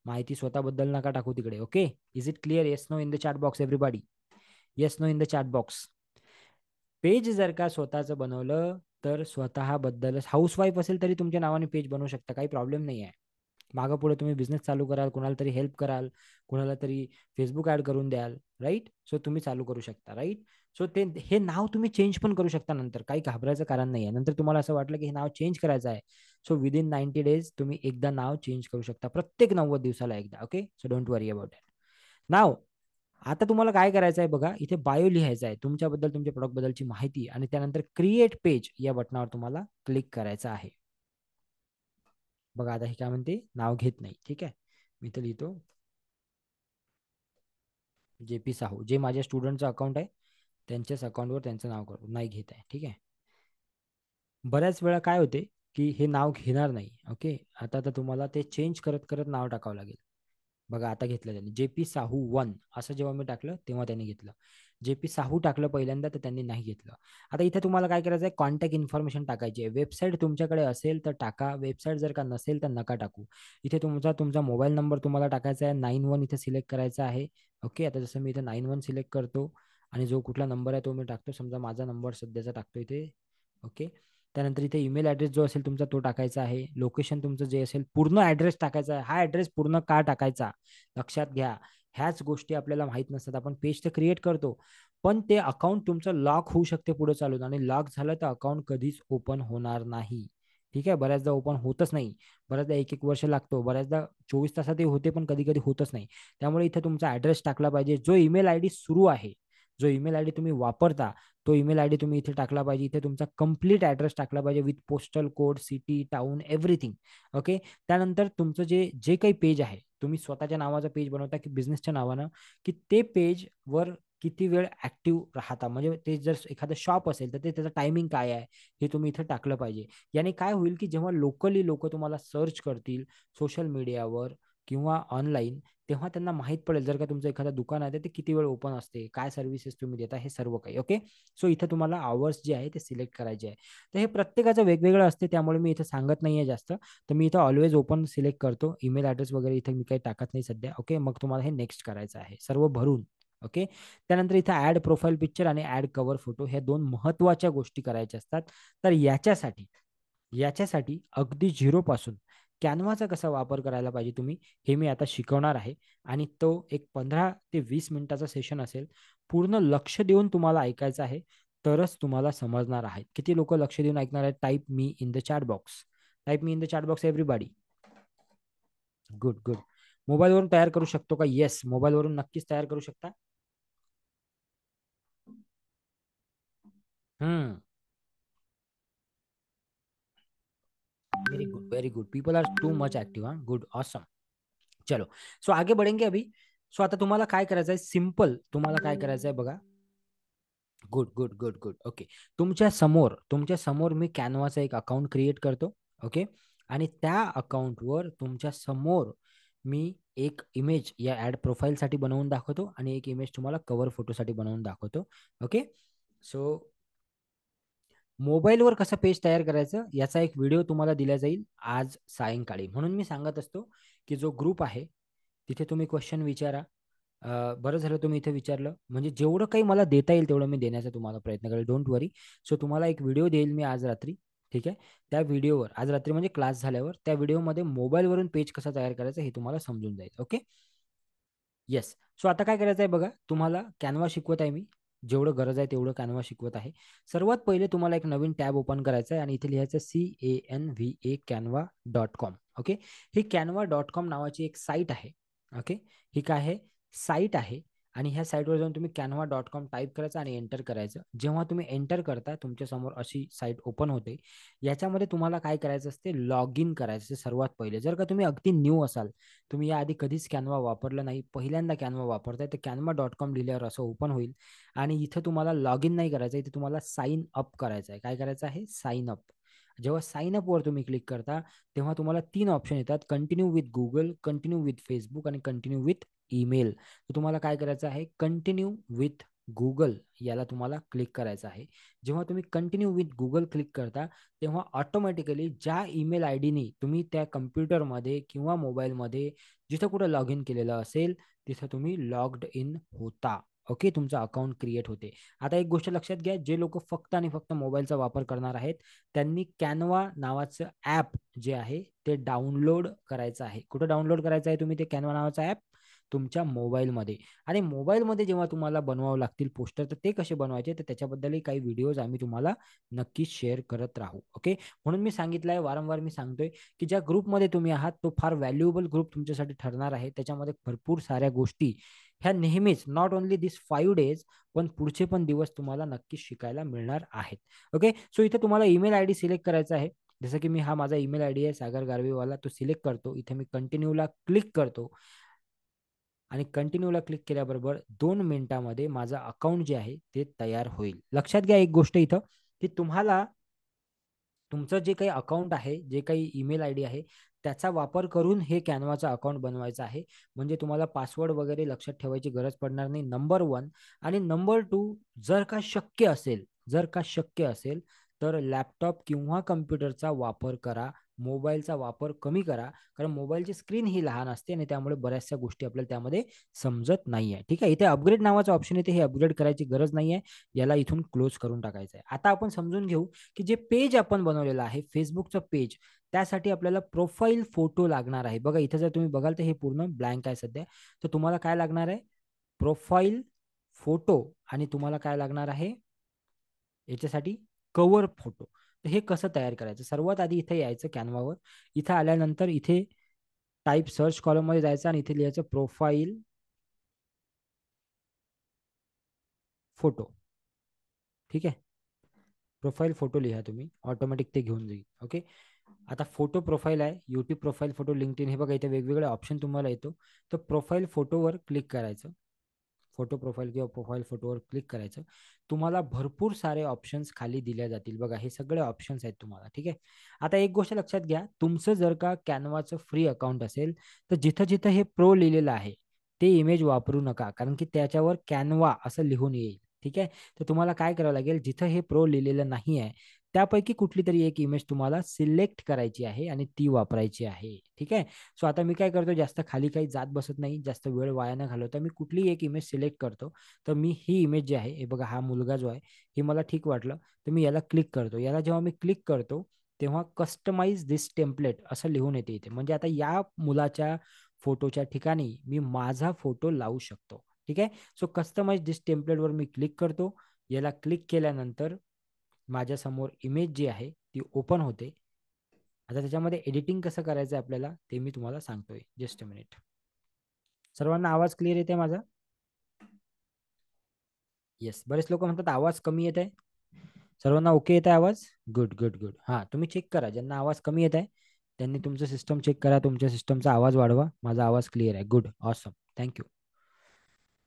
माहिती स्वतःबद्दल नका टाकू तिकडे. Okay, is it clear? Yes no in the chat box everybody. Yes no in the chat box. Page जर का स्वतःचं बनवलं तर स्वतःबद्दलच, हाऊसवाईफ असेल तरी तुमच्या नावाने पेज बनवू शकता, काही प्रॉब्लेम नाही आहे. मागं पुढे तुम्ही बिझनेस चालू कराल, कोणाला तरी हेल्प कराल, कोणाला तरी फेसबुक ऍड करून द्याल, राईट? सो तुम्ही चालू करू शकता, राईट? सो ते हे नाव तुम्ही चेंज पण करू शकता नंतर, काही घाबरायचं कारण नाही आहे. नंतर तुम्हाला असं वाटलं की हे नाव चेंज करायचं आहे, सो विदिन 90 डेज तुम्ही एकदा नाव चेंज करू शकता, प्रत्येक 90 दिवसाला एकदा. Okay, so don't worry about it. Now आता तुम्हाला काय करायचं आहे बघा, इथे बायो लिहायचं आहे, तुमच्याबद्दल तुमच्या प्रोडक्ट बद्दलची माहिती, आणि त्यानंतर क्रिएट पेज या बटनावर तुम्हाला क्लिक करायचं आहे. बघा आता हे काय म्हणते, नाव घेत नाही. ठीक आहे, मी तर लिहितो JP साहू, जे माझ्या स्टुडंटचं अकाउंट आहे त्यांच्याच अकाउंटवर त्यांचं नाव करू, नाही घेत आहे. ठीक आहे, बऱ्याच वेळा काय होते की हे नाव घेणार नाही. ओके, आता तर तुम्हाला ते चेंज करत करत नाव टाकावं लागेल. बघा आता घेतलं त्यांनी JP साहू 1 असं जेव्हा मी टाकलं तेव्हा त्यांनी घेतलं. JP साहू टाकलं पहिल्यांदा तर त्यांनी नाही घेतलं. आता इथे तुम्हाला काय करायचं आहे, कॉन्टॅक्ट इन्फॉर्मेशन टाकायची आहे. वेबसाईट तुमच्याकडे असेल तर टाका, वेबसाईट जर का नसेल तर नका टाकू. इथे तुमचा तुमचा मोबाईल नंबर तुम्हाला टाकायचा आहे, 91 इथे सिलेक्ट करायचा आहे. ओके, आता जसं मी इथे 91 सिलेक्ट करतो आणि जो कुठला नंबर आहे तो मी टाकतो, समजा माझा नंबर सध्याचा टाकतो इथे. ओके, त्यानंतर इथे ईमेल ऍड्रेस जो असेल तुमचा तो टाकायचा आहे. लोकेशन तुमचं जे असेल, पूर्ण ऍड्रेस टाकायचा आहे. हा ऍड्रेस पूर्ण का टाकायचा लक्षात घ्या. ह्याच गोष्टी आपल्याला माहित नसतात. आपण पेज तर क्रिएट करतो, पण ते अकाउंट तुमचं लॉक होऊ शकते पुढे चालून, आणि लॉक झालं तर अकाउंट कधीच ओपन होणार नाही. ठीक आहे, बऱ्याचदा ओपन होतच नाही, बऱ्याचदा 1-1 वर्ष लागतो, बऱ्याचदा 24 तासातही होते पण कधी कधी होतच नाही. त्यामुळे इथे तुमचा ऍड्रेस टाकला पाहिजे. जो ईमेल आयडी सुरू आहे, जो ईमेल आयडी तुम्ही वापरता, तो ईमेल आयडी तुम्ही इथे टाकला पाहिजे. इथे तुमचा कंप्लीट ऍड्रेस टाकला पाहिजे with postal code, city, town, everything. Okay, त्यानंतर तुमचं जे जे काही पेज आहे, तुम्ही स्वतःच्या नावाचं पेज बनवता की बिझनेसच्या नावानं, की ते पेज वर किती वेळ ऍक्टिव्ह राहता, म्हणजे ते जर एखादं शॉप असेल तर ते त्याचं टायमिंग काय आहे हे तुम्ही इथे टाकलं पाहिजे. याने काय होईल की जेव्हा लोकली लोक तुम्हाला सर्च करतील सोशल मीडियावर किंवा ऑनलाईन, तेव्हा त्यांना माहित पडेल जर का तुमचं एखादं दुकान आहे तर ते किती वेळ ओपन असते, काय सर्व्हिसेस तुम्ही देता, हे सर्व काही. ओके, सो इथे तुम्हाला आवर्स जे आहे ते सिलेक्ट करायचे आहे. तर हे प्रत्येकाचं वेगवेगळं असते, त्यामुळे मी इथे सांगत नाहीये जास्त. तर मी इथं ऑलवेज ओपन सिलेक्ट करतो, ईमेल ऍड्रेस वगैरे इथे मी काही टाकत नाही सध्या. ओके, मग तुम्हाला हे नेक्स्ट करायचं आहे सर्व भरून. ओके, त्यानंतर इथं ऍड प्रोफाईल पिक्चर आणि ऍड कव्हर फोटो, ह्या दोन महत्वाच्या गोष्टी करायच्या असतात. तर याच्यासाठी अगदी झिरो पासून कॅनव्हाचा कसा वापर करायला पाहिजे तुम्ही, हे मी आता शिकवणार आहे. आणि तो एक 15 ते 20 मिनिटाचा सेशन असेल. पूर्ण लक्ष देऊन तुम्हाला ऐकायचं आहे, तरच तुम्हाला समजणार आहे. किती लोक लक्ष देऊन ऐकणार आहेत? Type me in the chat box. Type me in the chat box everybody. Good good. मोबाईलवरून तयार करू शकतो का? येस, मोबाईलवरून नक्कीच तयार करू शकता. Hmm, very good very good. People are too much active. हाँ, गुड, ऑसम. चलो, सो आगे बढ़ेंगे अभी. सो आता तुम्हाला काय करायचं आहे, सिंपल तुम्हाला काय करायचं आहे बघा. Good good good good. Okay, तुमच्या समोर मी कॅनवाचा एक अकाउंट क्रिएट करतो. ओके, आणि त्या अकाउंटवर तुमच्या समोर मी एक इमेज या ऍड प्रोफाईलसाठी बनवून दाखवतो आणि एक इमेज तुम्हाला कव्हर फोटोसाठी बनवून दाखवतो. ओके, सो मोबाईलवर कसं पेज तयार करायचं याचा एक व्हिडिओ तुम्हाला दिला जाईल आज सायंकाळी. म्हणून मी सांगत असतो की जो ग्रुप आहे तिथे तुम्ही क्वेश्चन विचारा. बरं झालं तुम्ही इथे विचारलं, म्हणजे जेवढं काही मला देता येईल तेवढं मी देण्याचा तुम्हाला प्रयत्न करेल. Don't worry. सो तुम्हाला एक व्हिडिओ देईल मी आज रात्री. ठीक आहे. त्या व्हिडिओवर आज रात्री म्हणजे क्लास झाल्यावर त्या व्हिडिओमध्ये मोबाईलवरून पेज कसा तयार करायचा हे तुम्हाला समजून जाईल. ओके. येस. सो आता काय करायचं आहे बघा, तुम्हाला कॅनवा शिकवत आहे मी. जेवढं गरज आहे तेवढं कॅनवा शिकवत आहे. सर्वात पहिले तुम्हाला एक नवीन टॅब ओपन करायचा आहे आणि इथे लिहायचं CANVA canva.com. ओके. ही canva.com नावाची एक साईट आहे. ओके. ही काय आहे? साईट आहे. आणि ह्या साईटवर जाऊन तुम्ही canva.com टाईप करायचं आणि एंटर करायचं. जेव्हा तुम्ही एंटर करता तुमच्यासमोर अशी साईट ओपन होते. याच्यामध्ये तुम्हाला काय करायचं असते? लॉग इन करायचं सर्वात पहिले. जर का तुम्ही अगदी न्यू असाल, तुम्ही याआधी कधीच कॅनवा वापरलं नाही, पहिल्यांदा कॅनवा वापरताय, तर canva.com लिहिल्यावर असं ओपन होईल आणि इथं तुम्हाला लॉग इन नाही करायचं, इथे तुम्हाला साइन अप करायचं आहे. काय करायचं आहे? Sign up. जेव्हा साइन अपवर तुम्ही क्लिक करता तेव्हा तुम्हाला 3 ऑप्शन येतात: continue with Google, continue with Facebook आणि कंटिन्यू विथ ईमेल. तर तुम्हाला काय करायचं आहे? कंटिन्यू विथ गुगल याला तुम्हाला क्लिक करायचं आहे. जेव्हा तुम्ही कंटिन्यू विथ गुगल क्लिक करता तेव्हा ऑटोमॅटिकली ज्या ईमेल आय डीनी तुम्ही त्या कम्प्युटरमध्ये किंवा मोबाईलमध्ये जिथं कुठं लॉग इन केलेलं असेल तिथं तुम्ही लॉग्ड इन होता. ओके. तुमचं अकाउंट क्रिएट होते. आता एक गोष्ट लक्षात घ्या, जे लोक फक्त आणि फक्त मोबाईलचा वापर करणार आहेत त्यांनी कॅनवा नावाचं ॲप जे आहे ते डाउनलोड करायचं आहे. कुठं डाउनलोड करायचं आहे तुम्ही ते कॅनवा नावाचं ॲप? तुमच्या मोबाईलमध्ये. आणि मोबाईलमध्ये जेव्हा तुम्हाला बनवावं लागतील पोस्टर, तर ते कसे बनवायचे तर त्याच्याबद्दलही काही व्हिडिओज आम्ही तुम्हाला नक्कीच शेअर करत राहू. ओके. म्हणून मी सांगितलं आहे, वारंवार मी सांगतोय की ज्या ग्रुपमध्ये तुम्ही आहात तो फार व्हॅल्युएबल ग्रुप तुमच्यासाठी ठरणार आहे. त्याच्यामध्ये भरपूर साऱ्या गोष्टी ह्या नेहमीच नॉट ओन्ली दिस 5 डेज पण पुढचे पण दिवस तुम्हाला नक्कीच शिकायला मिळणार आहेत. ओके. सो इथे तुम्हाला ईमेल आय डी सिलेक्ट करायचा आहे. जसं की मी हा माझा ईमेल आय डी आहे सागर गारवेवाला, तो सिलेक्ट करतो. इथे मी कंटिन्यूला क्लिक करतो आणि कंटिन्यूला क्लिक केल्याबरोबर 2 मिनिटामध्ये माझं अकाउंट जे आहे ते तयार होईल. लक्षात घ्या एक गोष्ट इथं, की तुम्हाला तुमचं जे काही अकाउंट आहे, जे काही ईमेल आय डी आहे त्याचा वापर करून हे कॅनवाचं अकाउंट बनवायचं आहे. म्हणजे तुम्हाला पासवर्ड वगैरे लक्षात ठेवायची गरज पडणार नाही. नंबर 1. आणि नंबर 2, जर का शक्य असेल तर लॅपटॉप किंवा कम्प्युटरचा वापर करा. मोबाईलचा वापर कमी करा. कारण मोबाईलची स्क्रीन ही लहान असते आणि त्यामुळे बऱ्याचशा गोष्टी आपल्याला त्यामध्ये समजत नाहीये. ठीक आहे. इथे अपग्रेड नावाचं ऑप्शन येते, हे अपग्रेड करायची गरज नाहीये. याला इथून क्लोज करून टाकायचं आहे. आता आपण समजून घेऊ की जे पेज आपण बनवलेलं आहे फेसबुकचं पेज, त्यासाठी आपल्याला प्रोफाईल फोटो लागणार आहे. बघा इथे जर तुम्ही बघाल तर हे पूर्ण ब्लँक आहे सध्या. तर तुम्हाला काय लागणार आहे? Profile photo. आणि तुम्हाला काय लागणार आहे याच्यासाठी? Cover photo. तर हे कसं तयार करायचं? सर्वात आधी इथे यायचं कॅनवावर. इथे आल्यानंतर इथे टाईप सर्च कॉलम मध्ये जायचं आणि इथे लिहायचं प्रोफाईल फोटो. ठीक आहे. प्रोफाईल फोटो लिहा तुम्ही, ऑटोमॅटिक ते घेऊन जाईल. ओके. आता फोटो प्रोफाईल आहे, यूट्यूब प्रोफाईल फोटो, लिंक्डइन, हे बघा इथे वेगवेगळे ऑप्शन तुम्हाला येतो. तर प्रोफाईल फोटोवर क्लिक करायचं. फोटो प्रोफाईल किंवा प्रोफाईल फोटोवर क्लिक करायचं. तुम्हाला भरपूर सारे ऑप्शन्स खाली दिल्या जातील. बघा हे सगळे ऑप्शन्स आहेत तुम्हाला. ठीक आहे. आता एक गोष्ट लक्षात घ्या, तुमचं जर का कॅनवाचं फ्री अकाउंट असेल तर जिथं जिथं हे प्रो लिहिलेलं आहे ते इमेज वापरू नका, कारण की त्याच्यावर कॅनवा असं लिहून येईल. ठीक आहे. तर तुम्हाला काय करावं लागेल, जिथं हे प्रो लिहिलेलं नाही आहे त्यापैकी कुठली तरी एक इमेज तुम्हाला सिलेक्ट करायची आहे आणि ती वापरायची आहे. ठीक आहे. सो आता मी काय करतो, जास्त खाली काही जात बसत नाही, जास्त वेळ वाया न घालवता मी कुठलीही एक इमेज सिलेक्ट करतो. तर मी ही इमेज जी आहे, हे बघा हा मुलगा जो आहे हे मला ठीक वाटलं, तर मी याला क्लिक करतो. याला जेव्हा मी क्लिक करतो तेव्हा कस्टमाइज दिस टेम्पलेट असं लिहून येते इथे. म्हणजे आता या मुलाच्या फोटोच्या ठिकाणी मी माझा फोटो लावू शकतो. ठीक आहे. सो कस्टमाइज दिस टेम्पलेटवर मी क्लिक करतो. याला क्लिक केल्यानंतर माझ्यासमोर इमेज जी आहे ती ओपन होते. आता त्याच्यामध्ये एडिटिंग कसं करायचं आपल्याला ते मी तुम्हाला सांगतोय. Just a minute. सर्वांना आवाज क्लिअर येते माझा? येस. बरेच लोक म्हणतात आवाज कमी येत आहे. सर्वांना ओके येत आहे आवाज? Good good good. हां, तुम्ही चेक करा. ज्यांना आवाज कमी येत आहे त्यांनी तुमचं सिस्टम चेक करा, तुमच्या सिस्टमचा आवाज वाढवा. माझा आवाज क्लिअर आहे. Good. Awesome. Thank you.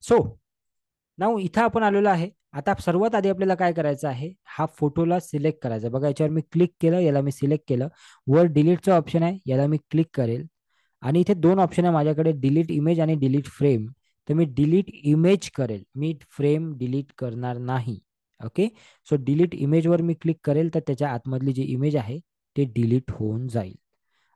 So now इथं आपण आलेलो आहे. आता सर्वात आधी आपल्याला काय करायचं आहे, हा फोटोला सिलेक्ट करायचा. बघा याच्यावर मी क्लिक केलं, याला मी सिलेक्ट केलं. वर डिलीटचं ऑप्शन आहे, याला मी क्लिक करेल. आणि इथे 2 ऑप्शन आहे माझ्याकडे, डिलीट इमेज आणि डिलीट फ्रेम. तर मी डिलीट इमेज करेल, मी फ्रेम डिलीट करणार नाही. ओके. सो डिलीट इमेजवर मी क्लिक करेल तर त्याच्या आतमधली जी इमेज आहे ते डिलीट होऊन जाईल.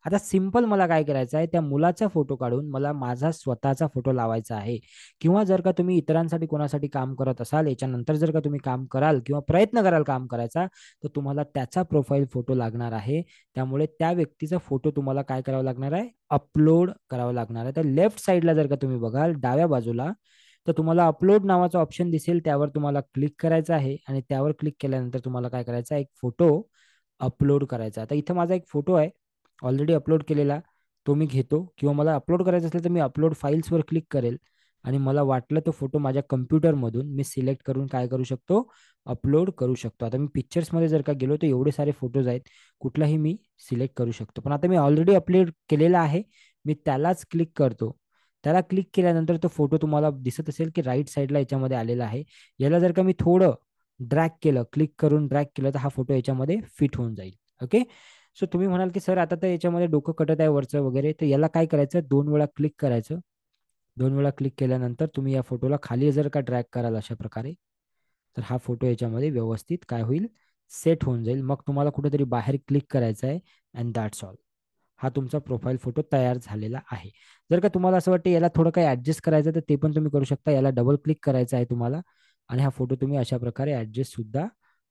आता सिंपल मला काय करायचं आहे, त्या मुलाचा फोटो काढून मला माझा स्वतःचा फोटो लावायचा आहे. किंवा जर का तुम्ही इतरांसाठी कोणासाठी काम करत असाल, याच्यानंतर जर का तुम्ही काम कराल किंवा प्रयत्न कराल काम करायचा, तर तुम्हाला त्याचा प्रोफाईल फोटो लागणार आहे. त्यामुळे त्या व्यक्तीचा फोटो तुम्हाला काय करावा लागणार आहे, अपलोड करावा लागणार आहे. तर लेफ्ट साईडला जर का तुम्ही बघाल डाव्या बाजूला, तर तुम्हाला अपलोड नावाचा ऑप्शन दिसेल, त्यावर तुम्हाला क्लिक करायचं आहे आणि त्यावर क्लिक केल्यानंतर तुम्हाला काय करायचं आहे, एक फोटो अपलोड करायचा. आता इथं माझा एक फोटो आहे ऑलरेडी अपलोड केलेला, तो मी घेतो. किंवा मला अपलोड करायचा असेल तर मी अपलोड फाईल्सवर क्लिक करेल आणि मला वाटलं तो फोटो माझ्या कम्प्युटरमधून मी सिलेक्ट करून काय करू शकतो, अपलोड करू शकतो. आता मी पिक्चर्समध्ये जर का गेलो तर एवढे सारे फोटोज आहेत, कुठलाही मी सिलेक्ट करू शकतो. पण आता मी ऑलरेडी अपलोड केलेला आहे, मी त्यालाच क्लिक करतो. त्याला क्लिक केल्यानंतर तो फोटो तुम्हाला दिसत असेल की राईट साईडला याच्यामध्ये आलेला आहे. याला जर का मी थोडं ड्रॅग केलं, क्लिक करून ड्रॅग केलं, तर हा फोटो याच्यामध्ये फिट होऊन जाईल. ओके. सो तुम्ही म्हणाल की सर आता तर याच्यामध्ये डोकं कटत आहे वरचं वगैरे, तर याला काय करायचं, 2 वेळा क्लिक करायचं. 2 वेळा क्लिक केल्यानंतर तुम्ही या फोटोला खाली जर का ड्रॅग कराल अशा प्रकारे, तर हा फोटो याच्यामध्ये व्यवस्थित काय होईल, सेट होऊन जाईल. मग तुम्हाला कुठेतरी बाहेर क्लिक करायचं आहे अँड दॅट्स ऑल. हा तुमचा प्रोफाईल फोटो तयार झालेला आहे. जर का तुम्हाला असं वाटतं याला थोडं काही ऍडजस्ट करायचं तर ते पण तुम्ही करू शकता. याला डबल क्लिक करायचं आहे तुम्हाला आणि हा फोटो तुम्ही अशा प्रकारे ऍडजस्ट सुद्धा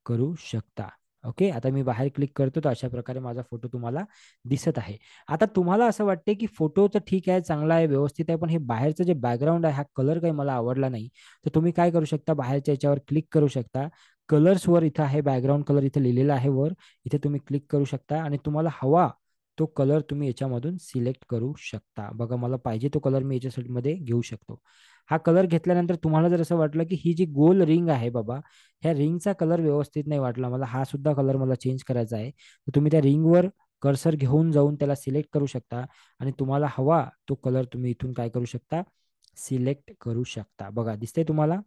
करू शकता. ओके. आता मी बाहेर क्लिक करतो तर अशा प्रकारे माझा फोटो तुम्हाला दिसत आहे. आता तुम्हाला असं वाटते की फोटो तर ठीक आहे, चांगला आहे, व्यवस्थित आहे, पण हे बाहेरचं जे बॅकग्राऊंड आहे, हा कलर काही मला आवडला नाही. तर तुम्ही काय करू शकता, बाहेरच्या याच्यावर क्लिक करू शकता. कलर्सवर इथं आहे बॅकग्राऊंड कलर, इथे लिहिलेला आहे वर, इथे तुम्ही क्लिक करू शकता आणि तुम्हाला हवा तो कलर तुम्ही याच्यामधून सिलेक्ट करू शकता. बघा मला पाहिजे तो कलर मी याच्यासाठी मध्ये घेऊ शकतो. हा कलर घेतल्यानंतर तुम्हाला जर असं वाटलं की ही जी गोल रिंग आहे बाबा, ह्या रिंगचा कलर व्यवस्थित नाही वाटला मला, हा सुद्धा कलर मला चेंज करायचा आहे, तर तुम्ही त्या रिंगवर कर्सर घेऊन जाऊन त्याला सिलेक्ट करू शकता आणि तुम्हाला हवा तो कलर तुम्ही इथून काय करू शकता, सिलेक्ट करू शकता. बघा दिसतंय तुम्हाला.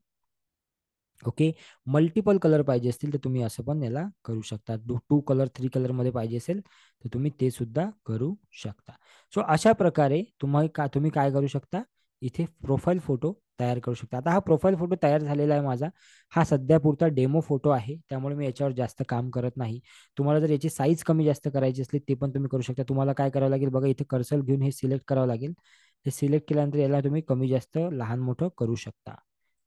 ओके. मल्टिपल कलर पाहिजे असतील तर तुम्ही असं पण याला करू शकता. 2 कलर 3 कलर मध्ये पाहिजे असेल तर तुम्ही ते सुद्धा करू शकता. सो अशा प्रकारे तुम्ही काय करू शकता, इथे प्रोफाईल फोटो तयार करू शकता. आता हा प्रोफाईल फोटो तयार झालेला आहे माझा. हा सध्या पुरता डेमो फोटो आहे, त्यामुळे मी याच्यावर जास्त काम करत नाही. तुम्हाला जर याची साईज कमी जास्त करायची असली ते पण तुम्ही करू शकता. तुम्हाला काय करावं लागेल बघा, इथे कर्सर घेऊन हे सिलेक्ट करावं लागेल. हे सिलेक्ट केल्यानंतर याला तुम्ही कमी जास्त लहान मोठं करू शकता.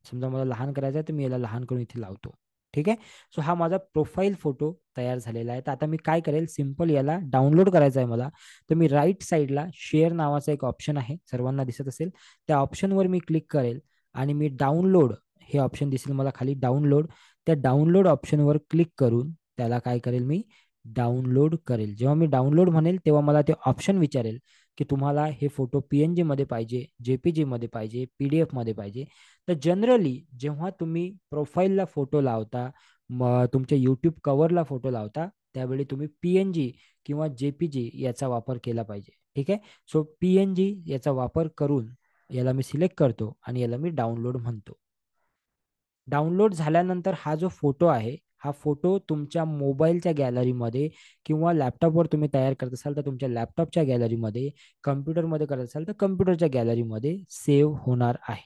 समजा मला लहान करायचं आहे तर मी याला लहान करून इथे लावतो. ठीक आहे. सो हा माझा प्रोफाईल फोटो तयार झालेला आहे. तर आता मी काय करेल, सिंपल याला डाउनलोड करायचा आहे मला. तर मी राईट साईडला शेअर नावाचा एक ऑप्शन आहे, सर्वांना दिसत असेल, त्या ऑप्शनवर मी क्लिक करेल आणि मी डाउनलोड हे ऑप्शन दिसेल मला खाली, डाउनलोड, त्या डाउनलोड ऑप्शनवर क्लिक करून त्याला काय करेल, मी डाउनलोड करेल. जेव्हा मी डाउनलोड म्हणेल तेव्हा मला ते ऑप्शन विचारेल की तुम्हाला हे फोटो PNG मध्ये पाहिजे, JPG मध्ये पाहिजे, PDF मध्ये पाहिजे. तर जनरली जेव्हा तुम्ही प्रोफाईलला फोटो लावता, तुमच्या यूट्यूब कव्हरला फोटो लावता, त्यावेळी तुम्ही PNG किंवा JPG याचा वापर केला पाहिजे. ठीक आहे. सो PNG याचा वापर करून याला मी सिलेक्ट करतो आणि याला मी डाउनलोड म्हणतो. डाउनलोड झाल्यानंतर हा जो फोटो आहे, हा फोटो तुमच्या मोबाईलच्या गॅलरीमध्ये किंवा लॅपटॉपवर तुम्ही तयार करत असाल तर तुमच्या लॅपटॉपच्या गॅलरीमध्ये, कम्प्युटरमध्ये करत असाल तर कम्प्युटरच्या गॅलरीमध्ये सेव्ह होणार आहे.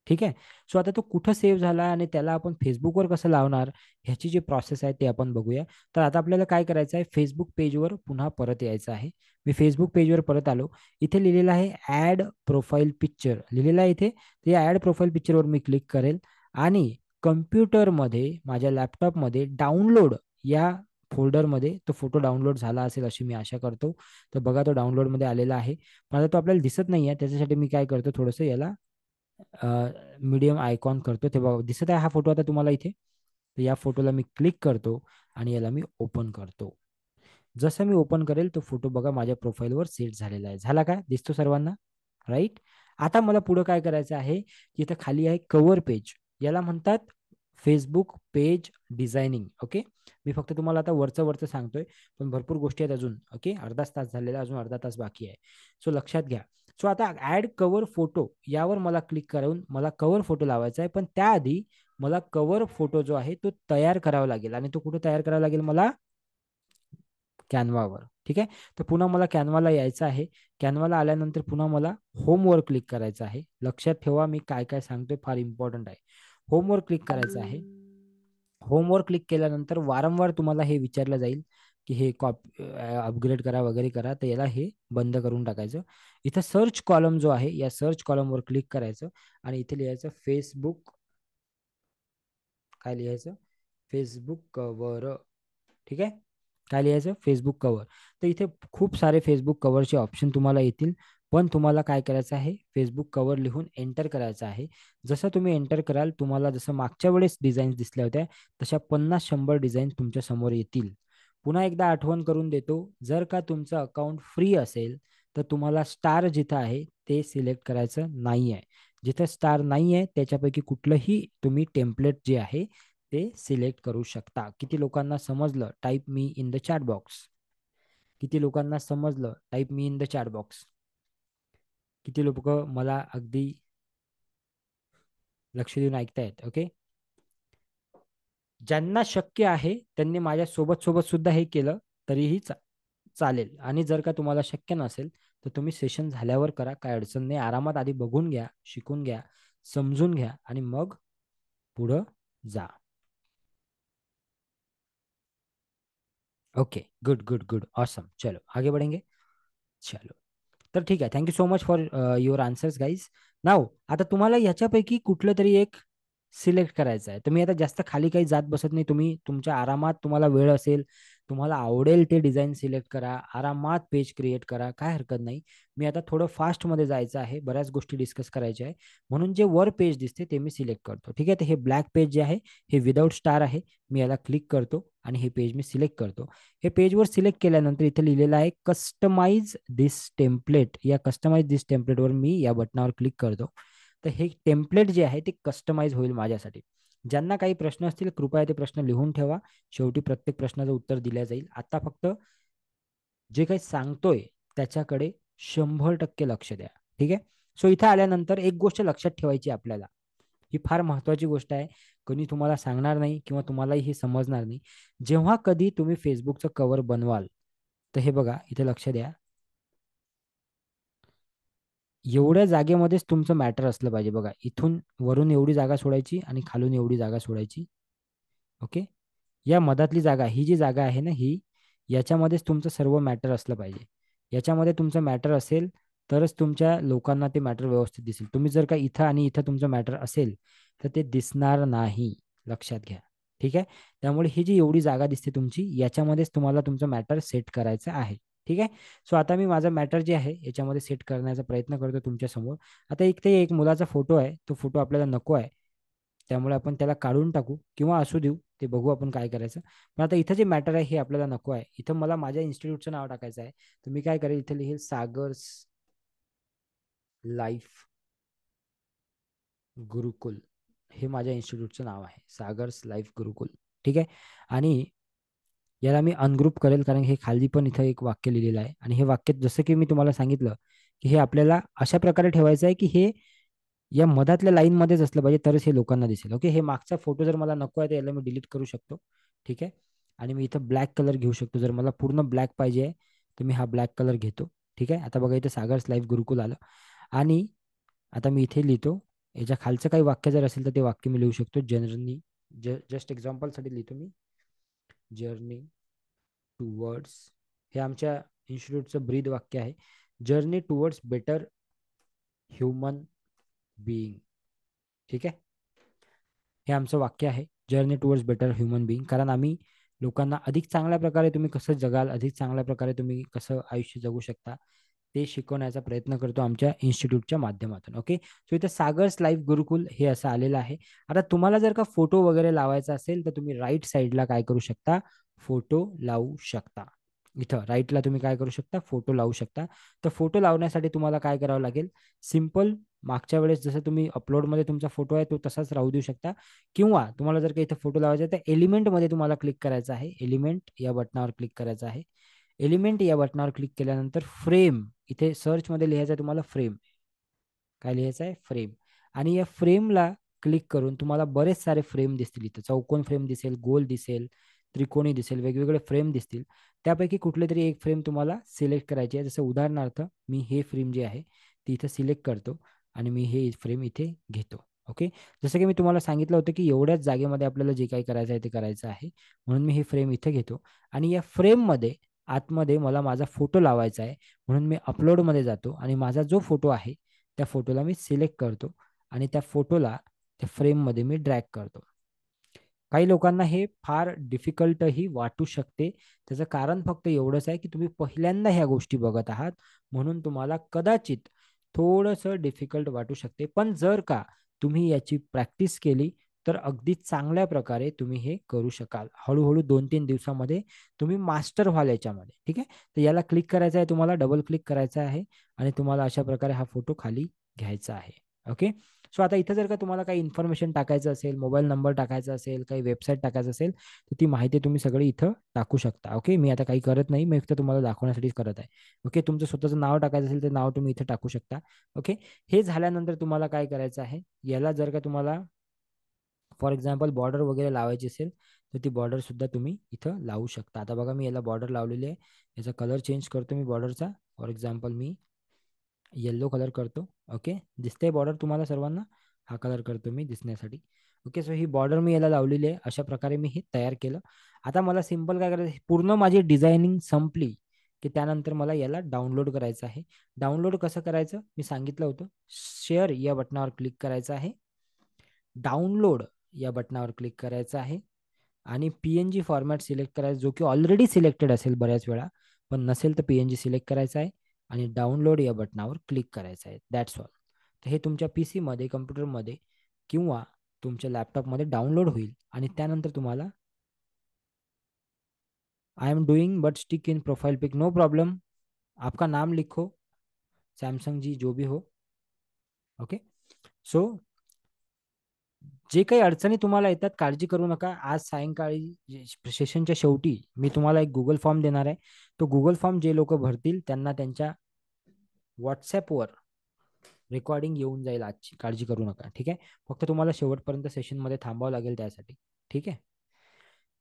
ठीक आहे. सो आता तो कुठं सेव्ह झाला आणि त्याला आपण फेसबुकवर कसं लावणार, ह्याची जी प्रोसेस आहे ते आपण बघूया. तर आता आपल्याला काय करायचं आहे, फेसबुक पेजवर पुन्हा परत यायचं आहे. मी फेसबुक पेजवर परत आलो. इथे लिहिलेलं आहे ॲड प्रोफाईल पिक्चर लिहिलेलं आहे इथे. ते ॲड प्रोफाईल पिक्चरवर मी क्लिक करेल आणि कम्प्युटरमध्ये माझ्या लॅपटॉपमध्ये डाउनलोड या फोल्डरमध्ये तो फोटो डाउनलोड झाला असेल अशी मी आशा करतो. तर बघा तो डाउनलोडमध्ये आलेला आहे. पण आता तो आपल्याला दिसत नाही आहे, त्याच्यासाठी मी काय करतो, थोडंसं याला मीडियम आयकॉन करतो. ते बघा दिसत आहे हा फोटो आता तुम्हाला इथे. तर या फोटोला मी क्लिक करतो आणि याला मी ओपन करतो. जसं मी ओपन करेल तो फोटो बघा माझ्या प्रोफाईलवर सेट झालेला आहे. झाला का, दिसतो सर्वांना, राईट. आता मला पुढे काय करायचं आहे, की इथं खाली आहे कव्हर पेज, याला म्हणतात फेसबुक पेज डिझायनिंग. ओके. मी फक्त तुम्हाला आता वरचं वरचं सांगतोय, पण भरपूर गोष्टी आहेत अजून. ओके. अर्धाच तास झालेला, अजून अर्धा तास बाकी आहे. सो लक्षात घ्या. सो आता ऍड कव्हर फोटो यावर मला क्लिक करून मला कव्हर फोटो लावायचा आहे, पण त्याआधी मला कव्हर फोटो जो आहे तो तयार करावा लागेल. आणि तो कुठे तयार करावा लागेल मला, कॅनवावर. ठीक आहे. तर पुन्हा मला कॅनवाला यायचं आहे. कॅनवाला आल्यानंतर पुन्हा मला होमवर क्लिक करायचं आहे. लक्षात ठेवा मी काय काय सांगतोय फार इम्पॉर्टंट आहे. होमवर क्लिक करायचं आहे. होमवर क्लिक केल्यानंतर वारंवार तुम्हाला हे विचारलं जाईल की हे अपग्रेड करा वगैरे करा, तर याला हे बंद करून टाकायचं. इथं सर्च कॉलम जो आहे, या सर्च कॉलमवर क्लिक करायचं आणि इथे लिहायचं फेसबुक. काय लिहायचं? Facebook cover. ठीक आहे. काय लिहायचं? Facebook cover. तर इथे खूप सारे फेसबुक कव्हरचे ऑप्शन तुम्हाला येतील, पण तुम्हाला काय करायचं आहे? फेसबुक कव्हर लिहून एंटर करायचं आहे. जसं तुम्ही एंटर कराल, तुम्हाला जसं मागच्या वेळेस डिझाईन्स दिसल्या होत्या तशा 50-100 डिझाईन तुमच्या समोर येतील. पुन्हा एकदा आठवण करून देतो, जर का तुमचं अकाउंट फ्री असेल तर तुम्हाला स्टार जिथं आहे ते सिलेक्ट करायचं नाही आहे. जिथं स्टार नाही आहे त्याच्यापैकी कुठलंही तुम्ही टेम्पलेट जे आहे ते सिलेक्ट करू शकता. किती लोकांना समजलं? Type me in the chat box. किती लोकांना समजलं? Type me in the chat box. किती लोक मला अगदी लक्ष देऊन ऐकतायत? ओके. ज्यांना शक्य आहे त्यांनी माझ्या सोबत सोबत सुद्धा हे केलं तरीही चालेल. आणि जर का तुम्हाला शक्य नसेल तर तुम्ही सेशन झाल्यावर करा, काय अडचण नाही. आरामात आधी बघून घ्या, शिकून घ्या, समजून घ्या आणि मग पुढं जा. Okay, good good good, awesome. चलो आगे बढ़ेंगे. चलो, तर ठीक आहे. Thank you so much for your answers guys. Now आता तुम्हाला ह्याच्यापैकी कुठलं तरी एक सिलेक्ट करायचं आहे. तुम्ही आता जास्त खाली काही जात बसत नाही. तुम्ही तुमच्या आरामात, तुम्हाला वेळ असेल, तुम्हाला आवडेल ते डिझाईन सिलेक्ट करा, आरामात पेज क्रिएट करा, काय हरकत नाही. मी आता थोडं फास्टमध्ये जायचं आहे, बऱ्याच गोष्टी डिस्कस करायच्या आहे, म्हणून जे वर पेज दिसते ते मी सिलेक्ट करतो. ठीक आहे. तर हे ब्लॅक पेज जे आहे हे विदाऊट स्टार आहे. मी याला क्लिक करतो आणि हे पेज मी सिलेक्ट करतो. हे पेजवर सिलेक्ट केल्यानंतर इथे लिहिलेलं आहे कस्टमाइज दिस टेम्पलेट. या कस्टमाइज दिस टेम्पलेटवर मी या बटनावर क्लिक करतो. तर हे टेम्पलेट जे आहे ते कस्टमाइज होईल माझ्यासाठी. ज्यांना काही प्रश्न असतील कृपया ते प्रश्न लिहून ठेवा. शेवटी प्रत्येक प्रश्नाचं उत्तर दिलं जाईल. आता फक्त जे काही सांगतोय त्याच्याकडे 100% लक्ष द्या. ठीक आहे. सो इथे आल्यानंतर एक गोष्ट लक्षात ठेवायची आपल्याला, ही फार महत्वाची गोष्ट आहे. कोणी तुम्हाला सांगणार नाही किंवा तुम्हालाही हे समजणार नाही. जेव्हा कधी तुम्ही फेसबुकचं कव्हर बनवाल तर हे बघा, इथे लक्ष द्या. एवढ्या जागेमध्येच तुमचं मॅटर असलं पाहिजे. बघा, इथून वरून एवढी जागा सोडायची आणि खालून एवढी जागा सोडायची. ओके. या मधातली जागा, ही जी जागा आहे ना, ही याच्यामध्येच तुमचं सर्व मॅटर असलं पाहिजे. याच्यामध्ये तुमचं मॅटर असेल तरच तुमच्या लोकांना ते मॅटर व्यवस्थित दिसेल. तुम्ही जर का इथं आणि इथं तुमचं मॅटर असेल तर ते दिसणार नाही. लक्षात घ्या. ठीक आहे. त्यामुळे ही जी एवढी जागा दिसते तुमची, याच्यामध्येच तुम्हाला तुमचं मॅटर सेट करायचं आहे. ठीक आहे. सो आता मी माझं मॅटर जे आहे याच्यामध्ये सेट करण्याचा प्रयत्न करतो तुमच्या समोर. आता एक मुलाचा फोटो आहे, तो फोटो आपल्याला नको आहे, त्यामुळे आपण त्याला काढून टाकू किंवा असू देऊ, ते बघू आपण काय करायचं. पण आता इथं जे मॅटर आहे हे आपल्याला नको आहे. इथं मला माझ्या इन्स्टिट्यूटचं नाव टाकायचं आहे. तर मी काय करेल, इथे लिहेल सागर्स लाईफ गुरुकुल. हे माझ्या इन्स्टिट्यूटचं नाव आहे, सागर्स लाईफ गुरुकुल. ठीक आहे. आणि याला मी अनग्रुप करेल, कारण हे खाली पण इथं एक वाक्य लिहिलेलं आहे आणि हे वाक्य जसं की मी तुम्हाला सांगितलं की हे आपल्याला अशा प्रकारे ठेवायचं आहे की हे या मधातल्या लाईन मध्येच असलं पाहिजे, तरच हे लोकांना दिसेल. ओके. हे मागचा फोटो जर मला नको आहे तर याला मी डिलीट करू शकतो. ठीक आहे. आणि मी इथं ब्लॅक कलर घेऊ शकतो. जर मला पूर्ण ब्लॅक पाहिजे आहे तर मी हा ब्लॅक कलर घेतो. ठीक आहे. आता बघा, इथं सागर्स लाईफ गुरुकुल आलं. आणि आता मी इथे लिहितो, याच्या खालचं काही वाक्य जर असेल तर ते वाक्य मी लिहू शकतो. जर्नी, जस्ट एक्झाम्पलसाठी लिहितो मी, जर्नी टुवर्ड्स, हे आमच्या इन्स्टिट्यूटचं ब्रीद वाक्य आहे. Journey towards better human being. ठीक आहे. हे आमचं वाक्य आहे, journey towards better human being. कारण आम्ही लोकांना अधिक चांगल्या प्रकारे तुम्ही कसं जगाल, अधिक चांगल्या प्रकारे तुम्ही कसं आयुष्य जगू शकता ते शिकवण्याचा प्रयत्न करतो आमच्या इन्स्टिट्यूटच्या माध्यमातून. ओके. सो इथं सागर्स लाईफ गुरुकुल हे असं आलेलं आहे. आता तुम्हाला जर का फोटो वगैरे लावायचा असेल तर तुम्ही राईट साईडला काय करू शकता, फोटो लावू शकता. इथं राईटला तुम्ही काय करू शकता, फोटो लावू शकता. तर फोटो लावण्यासाठी तुम्हाला काय करावं लागेल, सिम्पल मागच्या वेळेस जसं तुम्ही अपलोडमध्ये तुमचा फोटो आहे तो तसाच राहू देऊ शकता. किंवा तुम्हाला जर का इथं फोटो लावायचा आहे तर एलिमेंटमध्ये तुम्हाला क्लिक करायचं आहे. एलिमेंट या बटनावर क्लिक करायचं आहे. एलिमेंट या बटनावर क्लिक केल्यानंतर फ्रेम, इथे सर्चमध्ये लिहायचं आहे तुम्हाला फ्रेम. काय लिहायचं आहे, फ्रेम. आणि या फ्रेमला क्लिक करून तुम्हाला बरेच सारे फ्रेम दिसतील. इथं चौकोन फ्रेम दिसेल, गोल दिसेल, त्रिकोणी दिसेल, वेगवेगळे फ्रेम दिसतील. त्यापैकी कुठले तरी एक फ्रेम तुम्हाला सिलेक्ट करायची आहे. जसं उदाहरणार्थ मी हे फ्रेम जे आहे ती इथं सिलेक्ट करतो आणि मी हे फ्रेम इथे घेतो. ओके. जसं की मी तुम्हाला सांगितलं होतं की एवढ्याच जागेमध्ये आपल्याला जे काही करायचं आहे ते करायचं आहे. म्हणून मी ही फ्रेम इथे घेतो आणि या फ्रेममध्ये आतमध्ये मला माझा फोटो लावायचा आहे. म्हणून मी अपलोडमध्ये जातो आणि माझा जो फोटो आहे त्या फोटोला मी सिलेक्ट करतो आणि त्या फोटोला त्या फ्रेममध्ये मी ड्रॅग करतो. काही लोकांना हे फार डिफिकल्टही वाटू शकते. त्याचं कारण फक्त एवढंच आहे की तुम्ही पहिल्यांदा ह्या गोष्टी बघत आहात, म्हणून तुम्हाला कदाचित थोडंसं डिफिकल्ट वाटू शकते. पण जर का तुम्ही याची प्रॅक्टिस केली तर अगदी चांगल्या प्रकारे तुम्ही हे करू शकाल. हळूहळू 2-3 दिवसामध्ये तुम्ही मास्टर व्हाल याच्यामध्ये. ठीक आहे. तर याला क्लिक करायचं आहे, तुम्हाला डबल क्लिक करायचं आहे आणि तुम्हाला अशा प्रकारे हा फोटो खाली घ्यायचा आहे. ओके. सो आता इथं जर का तुम्हाला काही इन्फॉर्मेशन टाकायचं असेल, मोबाईल नंबर टाकायचा असेल, काही वेबसाईट टाकायचं असेल, तर ती माहिती तुम्ही सगळी इथं टाकू शकता. ओके. मी आता काही करत नाही, मी फक्त तुम्हाला दाखवण्यासाठीच करत आहे. ओके. तुमचं स्वतःचं नाव टाकायचं असेल, ते नाव तुम्ही इथं टाकू शकता. ओके. हे झाल्यानंतर तुम्हाला काय करायचं आहे, याला जर का तुम्हाला फॉर एक्झाम्पल बॉर्डर वगैरे लावायची असेल, तर ती बॉर्डर सुद्धा तुम्ही इथं लावू शकता. आता बघा मी याला बॉर्डर लावलेली आहे. याचा कलर चेंज करतो मी बॉर्डरचा. फॉर एक्झाम्पल मी येलो कलर करतो. ओके. दिसते बॉर्डर तुम्हाला सर्वांना? हा कलर करतो मी दिसण्यासाठी. ओके. सो ही बॉर्डर मी याला लावलेली आहे. अशा प्रकारे मी हे तयार केलं. आता मला सिंपल काय करायचं, पूर्ण माझी डिझायनिंग संपली की त्यानंतर मला याला डाउनलोड करायचं आहे. डाउनलोड कसं करायचं मी सांगितलं होतं. शेअर या बटनावर क्लिक करायचं आहे. डाउनलोड या बटनावर क्लिक करायचं आहे आणि पी-एन-जी फॉर्मॅट सिलेक्ट करायचा, जो की ऑलरेडी सिलेक्टेड असेल बऱ्याच वेळा, पण नसेल तर पी-एन-जी सिलेक्ट करायचा आहे आणि डाउनलोड या बटनावर क्लिक करायचं आहे. That's all. तर हे तुमच्या पीसीमध्ये, कम्प्युटरमध्ये किंवा तुमच्या लॅपटॉपमध्ये डाउनलोड होईल आणि त्यानंतर तुम्हाला I am doing but stick in profile pic, no problem. आपका नाम लिखो, सॅमसंग जी जो भी हो. ओके. सो जे काही अडचणी तुम्हाला येतात काळजी करू नका. आज सायंकाळी सेशनच्या शेवटी मी तुम्हाला एक गुगल फॉर्म देणार आहे. तो गुगल फॉर्म जे लोक भरतील त्यांना त्यांच्या व्हॉट्सॲपवर रेकॉर्डिंग येऊन जाईल आजची. काळजी करू नका. ठीक आहे. फक्त तुम्हाला शेवटपर्यंत सेशनमध्ये थांबावं लागेल त्यासाठी. ठीक आहे.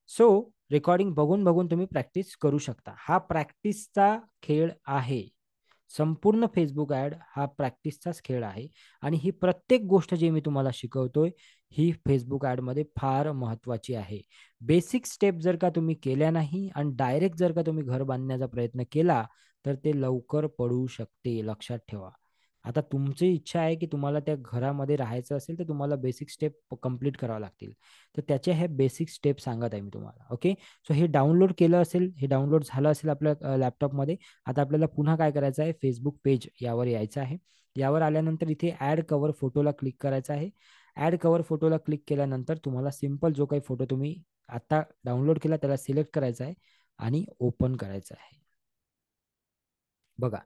सो रेकॉर्डिंग बघून बघून तुम्ही प्रॅक्टिस करू शकता. हा प्रॅक्टिसचा खेळ आहे. संपूर्ण फेसबुक ॲड हा प्रॅक्टिसचाच खेळ आहे आणि ही प्रत्येक गोष्ट जी मी तुम्हाला शिकवतोय ही फेसबुक ॲडमध्ये फार महत्त्वाची आहे. बेसिक स्टेप जर का तुम्ही केल्या नाही आणि डायरेक्ट जर का तुम्ही घर बांधण्याचा प्रयत्न केला तर ते लवकर पडू शकते. लक्षात ठेवा. आता तुमची इच्छा आहे की तुम्हाला त्या घरामध्ये राहायचं असेल तर तुम्हाला बेसिक स्टेप कंप्लीट करावं लागतील. तर त्याचे हे बेसिक स्टेप सांगत आहे मी तुम्हाला. ओके. सो हे डाउनलोड केलं असेल, हे डाउनलोड झालं असेल आपल्या लॅपटॉपमध्ये. आता आपल्याला पुन्हा काय करायचं आहे, फेसबुक पेज यावर यायचं आहे. यावर आल्यानंतर इथे ॲड कव्हर फोटोला क्लिक करायचं आहे. ॲड कव्हर फोटोला क्लिक केल्यानंतर तुम्हाला सिंपल जो काही फोटो तुम्ही आता डाउनलोड केला त्याला सिलेक्ट करायचा आहे आणि ओपन करायचं आहे. बघा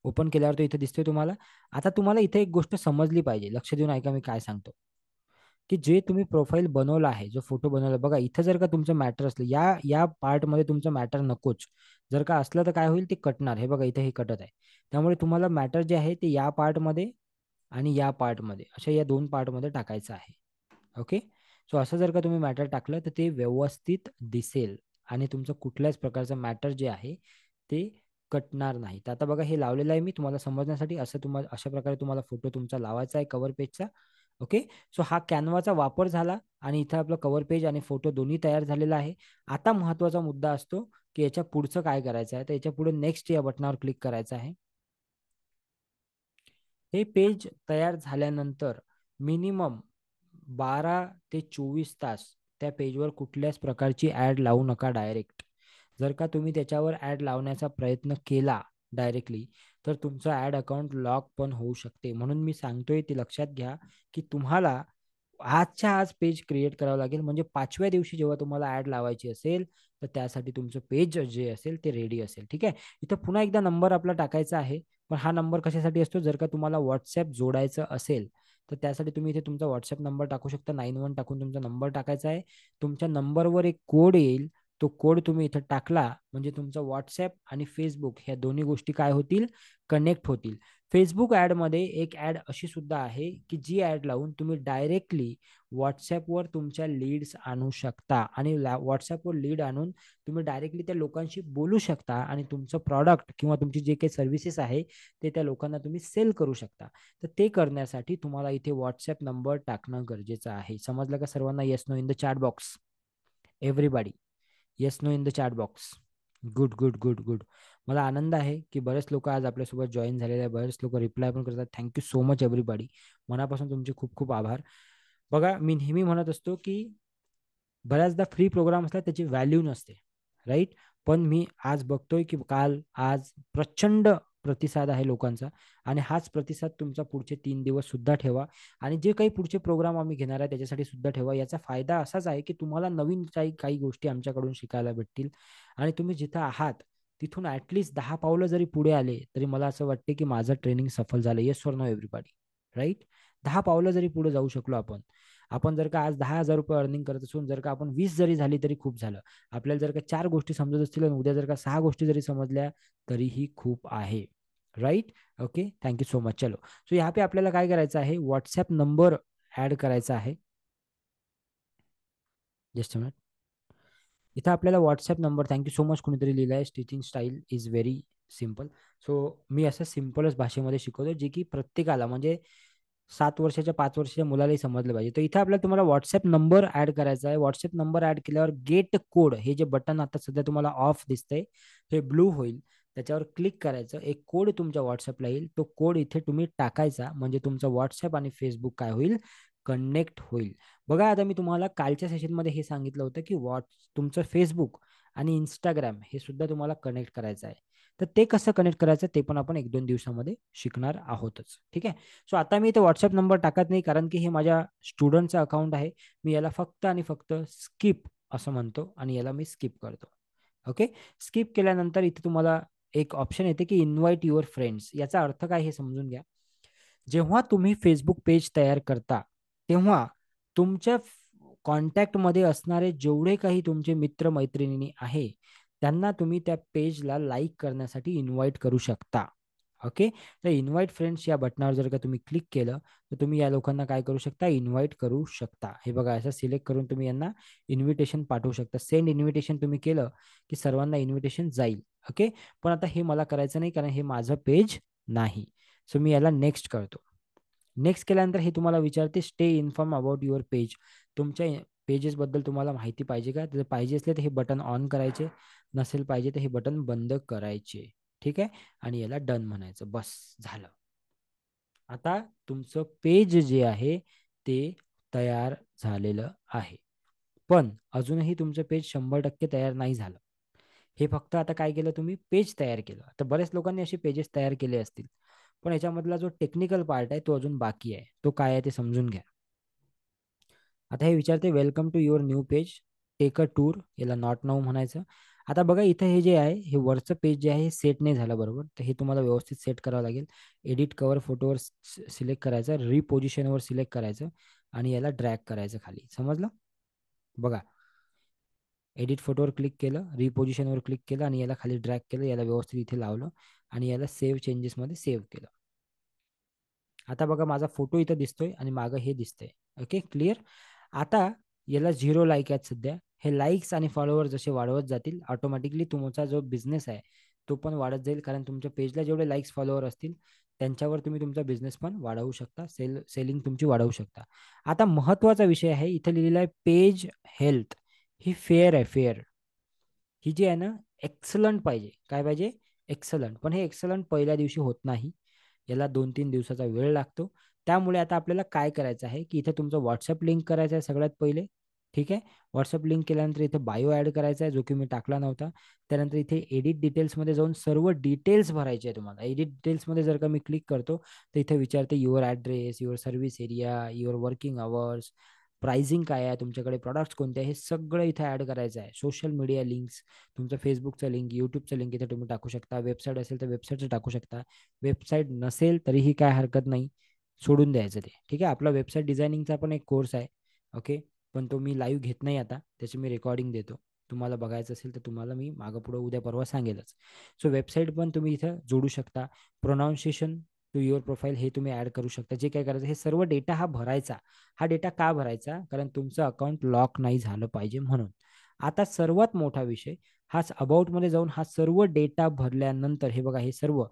ओपन केल्यावर तो इथे दिसतोय तुम्हाला. आता तुम्हाला इथे एक गोष्ट समजली पाहिजे. लक्ष देऊन ऐका मी काय सांगतो. की जे तुम्ही प्रोफाईल बनवला आहे, जो फोटो बनवला बघा इथं जर का तुमचं मॅटर असलं या या पार्टमध्ये तुमचं मॅटर नकोच. जर का असलं तर काय होईल ते कटणार. हे बघा इथे हे कटत आहे. त्यामुळे तुम्हाला मॅटर जे आहे ते या पार्टमध्ये आणि या पार्टमध्ये अशा या 2 पार्टमध्ये टाकायचं आहे. ओके. सो असं जर का तुम्ही मॅटर टाकलं तर ते व्यवस्थित दिसेल आणि तुमचं कुठल्याच प्रकारचं मॅटर जे आहे ते कटणार नाही. तर आता बघा हे लावलेलं आहे मी तुम्हाला समजण्यासाठी. असं तुम्हाला अशा प्रकारे तुम्हाला फोटो तुमचा लावायचा आहे कव्हर पेजचा. ओके. सो हा कॅनवाचा वापर झाला आणि इथं आपलं कव्हर पेज आणि फोटो दोन्ही तयार झालेला आहे. आता महत्त्वाचा मुद्दा असतो की याच्या पुढचं काय करायचं आहे. तर याच्या पुढे नेक्स्ट या बटनावर क्लिक करायचं आहे. हे पेज तयार झाल्यानंतर मिनिमम 12 ते 24 तास त्या पेजवर कुठल्याच प्रकारची ॲड लावू नका डायरेक्ट. जर का तुम्ही त्याच्यावर ॲड लावण्याचा प्रयत्न केला डायरेक्टली तर तुमचं ॲड अकाउंट लॉक पण होऊ शकते. म्हणून मी सांगतोय ते लक्षात घ्या की तुम्हाला आजच्या आज पेज क्रिएट करावं लागेल. म्हणजे 5व्या दिवशी जेव्हा तुम्हाला ॲड लावायची असेल तर त्यासाठी तुमचं पेज जे असेल ते रेडी असेल. ठीक आहे. इथं पुन्हा एकदा नंबर आपला टाकायचा आहे. पण हा नंबर कशासाठी असतो, जर का तुम्हाला WhatsApp जोडायचं असेल तर त्यासाठी तुम्ही इथे तुमचा WhatsApp नंबर टाकू शकता. 91 टाकून तुमचा नंबर टाकायचा आहे. तुमच्या नंबरवर एक कोड येईल. तो कोड तुम्ही इथं टाकला म्हणजे तुमचा WhatsApp आणि Facebook ह्या दोन्ही गोष्टी काय होतील, कनेक्ट होतील. फेसबुक ॲडमध्ये एक ॲड अशी सुद्धा आहे की जी ॲड लावून तुम्ही डायरेक्टली व्हॉट्सॲपवर तुमच्या लीड्स आणू शकता आणि व्हॉट्सॲपवर लीड आणून तुम्ही डायरेक्टली त्या लोकांशी बोलू शकता आणि तुमचं प्रॉडक्ट किंवा तुमची जे काही सर्व्हिसेस आहे ते त्या लोकांना तुम्ही सेल करू शकता. तर ते करण्यासाठी तुम्हाला इथे व्हॉट्सॲप नंबर टाकणं गरजेचं आहे. समजलं का सर्वांना? Yes no in the chat box everybody. Yes no in the chat box. Good good good good. मला आनंद आहे की बरेच लोक आज आपल्यासोबत जॉईन झालेले आहे. बरेच लोक रिप्लाय पण करतात. Thank you so much everybody. मनापासून तुमचे खूप खूप आभार. बघा, मी नेहमी म्हणत असतो की बऱ्याचदा फ्री प्रोग्राम असला त्याची व्हॅल्यू नसते, राईट? पण मी आज बघतोय की काल आज प्रचंड प्रतिसाद आहे लोकांचा आणि हाच प्रतिसाद तुमचा पुढचे 3 दिवस सुद्धा ठेवा आणि जे काही पुढचे प्रोग्राम आम्ही घेणार आहे त्याच्यासाठी सुद्धा ठेवा. याचा फायदा असाच आहे की तुम्हाला नवीन काही काही गोष्टी आमच्याकडून शिकायला भेटतील आणि तुम्ही जिथं आहात तिथून ऍटलिस्ट 10 पावलं जरी पुढे आले तरी मला असं वाटते की माझं ट्रेनिंग सफल झालं. Yes or no everybody, right? 10 पावलं जरी पुढे जाऊ शकलो आपण. आपण जर का आज 10,000 रुपये अर्निंग करत असून जर का आपण 20 जरी झाली तरी खूप झालं. आपल्याला जर का 4 गोष्टी समजत असतील आणि उद्या जर का 6 गोष्टी जरी समजल्या तरीही खूप आहे, right? Okay, thank you so much. चलो, सो यहाँ पे आपल्याला काय करायचं आहे? व्हॉट्सॲप नंबर ऍड करायचा आहे. Just a minute. इथं आपल्याला WhatsApp number, thank you so much कोणीतरी लिहिलं आहे, stitching style is very simple. So मी असं सिम्पलच भाषेमध्ये शिकवतो जे की प्रत्येकाला म्हणजे 7 वर्षाच्या 5 वर्षाच्या मुलालाही समजलं पाहिजे. तर इथे आपल्याला तुम्हाला व्हॉट्सॲप नंबर ऍड करायचा आहे. व्हॉट्सॲप नंबर ऍड केल्यावर गेट कोड हे जे बटन आता सध्या तुम्हाला ऑफ दिसतंय हे ब्लू होईल. त्याच्यावर क्लिक करायचं. एक कोड तुमच्या व्हॉट्सॲपला येईल. तो कोड इथे तुम्ही टाकायचा म्हणजे तुमचं व्हॉट्सॲप आणि फेसबुक काय होईल? कनेक्ट होईल. बघा, आता मी तुम्हाला कालच्या सेशनमध्ये हे सांगितलं होतं की तुमचं फेसबुक आणि इंस्टाग्राम हे सुद्धा तुम्हाला कनेक्ट करायचं आहे. तर ते कसं कनेक्ट करायचं ते पण आपण 1-2 दिवसामध्ये शिकणार आहोतच. ठीक आहे. सो आता मी इथे व्हॉट्सअप नंबर टाकत नाही कारण की हे माझ्या स्टुडंटचं अकाउंट आहे. मी याला फक्त आणि फक्त स्किप असं म्हणतो आणि याला मी स्किप करतो. ओके. स्किप केल्यानंतर इथे तुम्हाला एक ऑप्शन येते की इन्व्हाइट युअर फ्रेंड्स. याचा अर्थ काय हे समजून घ्या. जेव्हा तुम्ही फेसबुक पेज तयार करता तेव्हा तुमच्या कॉन्टॅक्टमध्ये असणारे जेवढे काही तुमचे मित्र मैत्रिणी आहे त्यांना तुम्ही त्या पेजला लाईक करण्यासाठी इन्व्हाइट करू शकता. ओके. तर इन्व्हाइट फ्रेंड्स या बटनावर जर का तुम्ही क्लिक केलं तर तुम्ही या लोकांना काय करू शकता? इन्व्हाइट करू शकता. हे बघा, असं सिलेक्ट करून तुम्ही यांना इन्व्हिटेशन पाठवू शकता. सेंड इन्व्हिटेशन तुम्ही केलं की सर्वांना इन्व्हिटेशन जाईल. ओके. पण आता हे मला करायचं नाही कारण हे माझं पेज नाही. सो मी याला नेक्स्ट करतो. नेक्स्ट केल्यानंतर हे तुम्हाला विचारते stay inform about your page. तुमच्या पेजेस बद्दल तुम्हाला माहिती पाहिजे का? जर पाहिजे असले तर हे बटन ऑन करायचे, नसेल पाहिजे तर हे बटन बंद करायचे. ठीक आहे. आणि याला डन म्हणायचं. बस झालं. आता तुमचं पेज जे आहे ते तयार झालेलं आहे. पण अजूनही तुमचं पेज 100% तयार नाही झालं. हे फक्त आता काय केलं तुम्ही? पेज तयार केलं. तर बऱ्याच लोकांनी असे पेजेस तयार केले असतील. पण याच्यामधला जो टेक्निकल पार्ट आहे तो अजून बाकी आहे. तो काय आहे ते समजून घ्या. आता हे विचारते welcome to your new page, take a tour. याला नॉट नाऊ म्हणायचं. आता बघा, इथं हे जे आहे हे वरचं पेज जे आहे हे सेट नाही झालं बरोबर. तर हे तुम्हाला व्यवस्थित सेट करावं लागेल. एडिट कवर फोटोवर सिलेक्ट करायचं, रिपोजिशनवर सिलेक्ट करायचं आणि याला ड्रॅग करायचं खाली. समजलं? बघा, एडिट फोटोवर क्लिक केलं, रिपोजिशनवर क्लिक केलं आणि याला खाली ड्रॅग केलं. याला व्यवस्थित इथे लावलं आणि याला सेव्ह चेंजेसमध्ये सेव्ह केलं. आता बघा, माझा फोटो इथं दिसतोय आणि मागं हे दिसतंय. Okay, clear? आता याला 0 लाईक आहेत सध्या. हे लाईक्स आणि फॉलोअर जसे वाढवत जातील ऑटोमॅटिकली तुमचा जो बिझनेस आहे तो पण वाढत जाईल कारण तुमच्या पेजला जेवढे लाईक्स फॉलोअर असतील त्यांच्यावर तुम्ही तुमचा बिझनेस पण वाढवू शकता. सेलिंग तुमची वाढवू शकता. आता महत्वाचा विषय आहे, इथे लिहिलेला आहे पेज हेल्थ. ही फेअर आहे, फेअर. ही जी आहे ना, एक्सलंट पाहिजे. काय पाहिजे? एक्सलंट. पण हे एक्सलंट पहिल्या दिवशी होत नाही. याला 2-3 दिवसाचा वेळ लागतो. त्यामुळे आता आपल्याला काय करायचं आहे की इथे तुमचं व्हॉट्सअप लिंक करायचं आहे सगळ्यात पहिले. ठीक आहे. व्हॉट्सअप लिंक केल्यानंतर इथे बायो ऍड करायचा आहे जो की मी टाकला नव्हता. त्यानंतर इथे एडिट डिटेल्समध्ये जाऊन सर्व डिटेल्स भरायचे आहे तुम्हाला. एडिट डिटेल्समध्ये जर का मी क्लिक करतो तर इथे विचारते your address, your service area, your working hours, pricing काय आहे, तुमच्याकडे प्रॉडक्ट्स कोणते आहे, हे सगळं इथे ऍड करायचं आहे. सोशल मीडिया लिंक्स, तुमचं फेसबुकचं लिंक, युट्यूबचं लिंक इथे तुम्ही टाकू शकता. वेबसाईट असेल तर वेबसाईटचं टाकू शकता. वेबसाईट नसेल तरीही काय हरकत नाही, सोडून द्यायचं ते. ठीक आहे. आपला वेबसाईट डिझायनिंगचा पण एक कोर्स आहे. ओके. पण तो मी लाईव्ह घेत नाही आता, त्याची मी रेकॉर्डिंग देतो. तुम्हाला बघायचं असेल तर तुम्हाला मी मागं पुढं उद्या परवा सांगेलच. सो वेबसाईट पण तुम्ही इथं जोडू शकता. प्रोनाऊन्सिएशन टू युअर प्रोफाईल हे तुम्ही ऍड करू शकता. जे काय करायचं हे सर्व डेटा हा भरायचा. हा डेटा का भरायचा? कारण तुमचं अकाउंट लॉक नाही झालं पाहिजे म्हणून. आता सर्वात मोठा विषय हाच, अबाउट मध्ये जाऊन हा सर्व डेटा भरल्यानंतर हे बघा, हे सर्व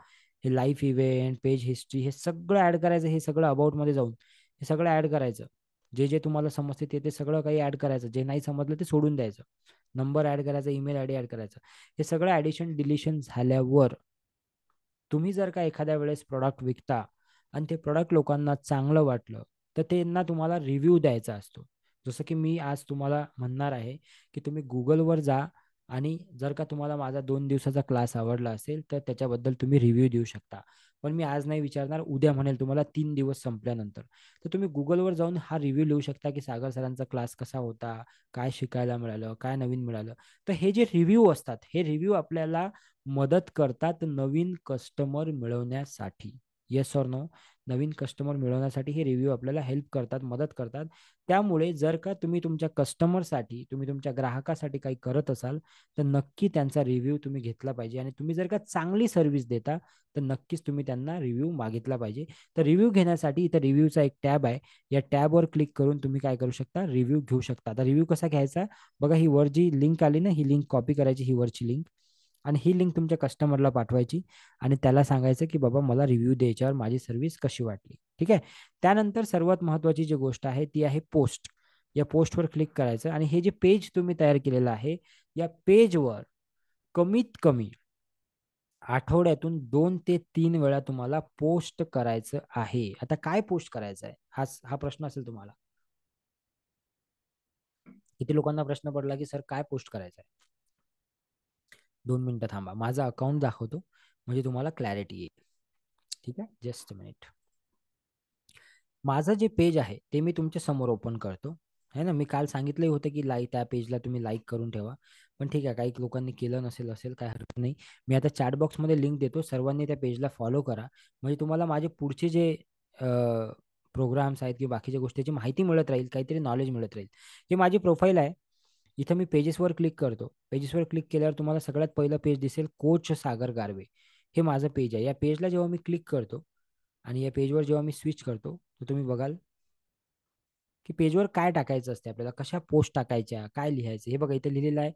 हे लाईफ इव्हेंट, पेज हिस्ट्री हे सगळं ऍड करायचं. हे सगळं अबाउट मध्ये जाऊन हे सगळं ऍड करायचं. जे जे तुम्हाला समजते ते सगळं काही ऍड करायचं. जे नाही समजलं ते सोडून द्यायचं. नंबर ऍड करायचा, ईमेल आयडी ऍड करायचा. हे सगळं ऍडिशन डिलिशन झाल्यावर तुम्ही जर का एखाद्या वेळेस प्रॉडक्ट विकता आणि ते प्रॉडक्ट लोकांना चांगलं वाटलं, तर त्यांना तुम्हाला रिव्ह्यू द्यायचा असतो. जसं की मी आज तुम्हाला म्हणणार आहे की तुम्ही गुगलवर जा आणि जर का तुम्हाला माझा 2 दिवसाचा क्लास आवडला असेल तर त्याच्याबद्दल तुम्ही रिव्ह्यू देऊ शकता. पण मी आज नाही विचारणार, उद्या म्हणेल तुम्हाला 3 दिवस संपल्यानंतर. तर तुम्ही गुगलवर जाऊन हा रिव्ह्यू लिहू शकता की सागर सरांचा क्लास कसा होता, काय शिकायला मिळालं, काय नवीन मिळालं. तर हे जे रिव्ह्यू असतात, हे रिव्ह्यू आपल्याला मदत करतात नवीन कस्टमर मिळवण्यासाठी. Yes or no? नवीन कस्टमर मिळवण्यासाठी हे रिव्ह्यू आपल्याला हेल्प करतात, मदत करतात. त्यामुळे जर का तुम्ही तुमच्या कस्टमरसाठी, तुम्ही तुमच्या ग्राहकासाठी काही करत असाल तर नक्की त्यांचा रिव्ह्यू तुम्ही घेतला पाहिजे. आणि तुम्ही जर का चांगली सर्व्हिस देता तर नक्कीच तुम्ही त्यांना रिव्ह्यू मागितला पाहिजे. तर रिव्ह्यू घेण्यासाठी इथं रिव्ह्यूचा एक टॅब आहे. या टॅबवर क्लिक करून तुम्ही काय करू शकता, रिव्ह्यू घेऊ शकता. आता रिव्ह्यू कसा घ्यायचा बघा, ही वर जी लिंक आली ना, ही लिंक कॉपी करायची, ही वरची लिंक, आणि ही लिंक तुमच्या कस्टमरला पाठवायची आणि त्याला सांगायचं की बाबा मला रिव्ह्यू द्यायच्यावर माझी सर्व्हिस कशी वाटली. ठीक आहे. त्यानंतर सर्वात महत्वाची जी गोष्ट आहे ती आहे पोस्ट. या पोस्टवर क्लिक करायचं आणि हे जे पेज तुम्ही तयार केलेलं आहे या पेजवर कमीत कमी आठवड्यातून 2 ते 3 वेळा तुम्हाला पोस्ट करायचं आहे. आता काय पोस्ट करायचं आहे, हा प्रश्न असेल तुम्हाला. किती लोकांना प्रश्न पडला की सर काय पोस्ट करायचं आहे. 2 मिनिटं थांबा, माझं अकाउंट दाखवतो म्हणजे तुम्हाला क्लॅरिटी येईल. ठीक आहे, जस्ट मिनिट. माझं जे पेज आहे ते मी तुमच्या समोर ओपन करतो. है ना, मी काल सांगितलं होतं की त्या पेजला तुम्ही लाईक करून ठेवा. पण ठीक आहे, काही लोकांनी केलं नसेल, काय हरकत नाही. मी आता चॅट बॉक्समध्ये लिंक देतो, सर्वांनी त्या पेजला फॉलो करा. म्हणजे तुम्हाला माझे पुढचे जे प्रोग्राम्स आहेत किंवा बाकीच्या गोष्टीची माहिती मिळत राहील, काहीतरी नॉलेज मिळत राहील. ही माझी प्रोफाईल आहे. इथं मी पेजेसवर क्लिक करतो. पेजेसवर क्लिक केल्यावर तुम्हाला सगळ्यात पहिलं पेज दिसेल, कोच सागर गारवे. हे माझं पेज आहे. या पेजला जेव्हा मी क्लिक करतो आणि या पेजवर जेव्हा मी स्विच करतो तर तुम्ही बघाल की पेजवर काय टाकायचं असते आपल्याला, कशा पोस्ट टाकायच्या, काय लिहायचं. हे बघा इथे लिहिलेलं आहे,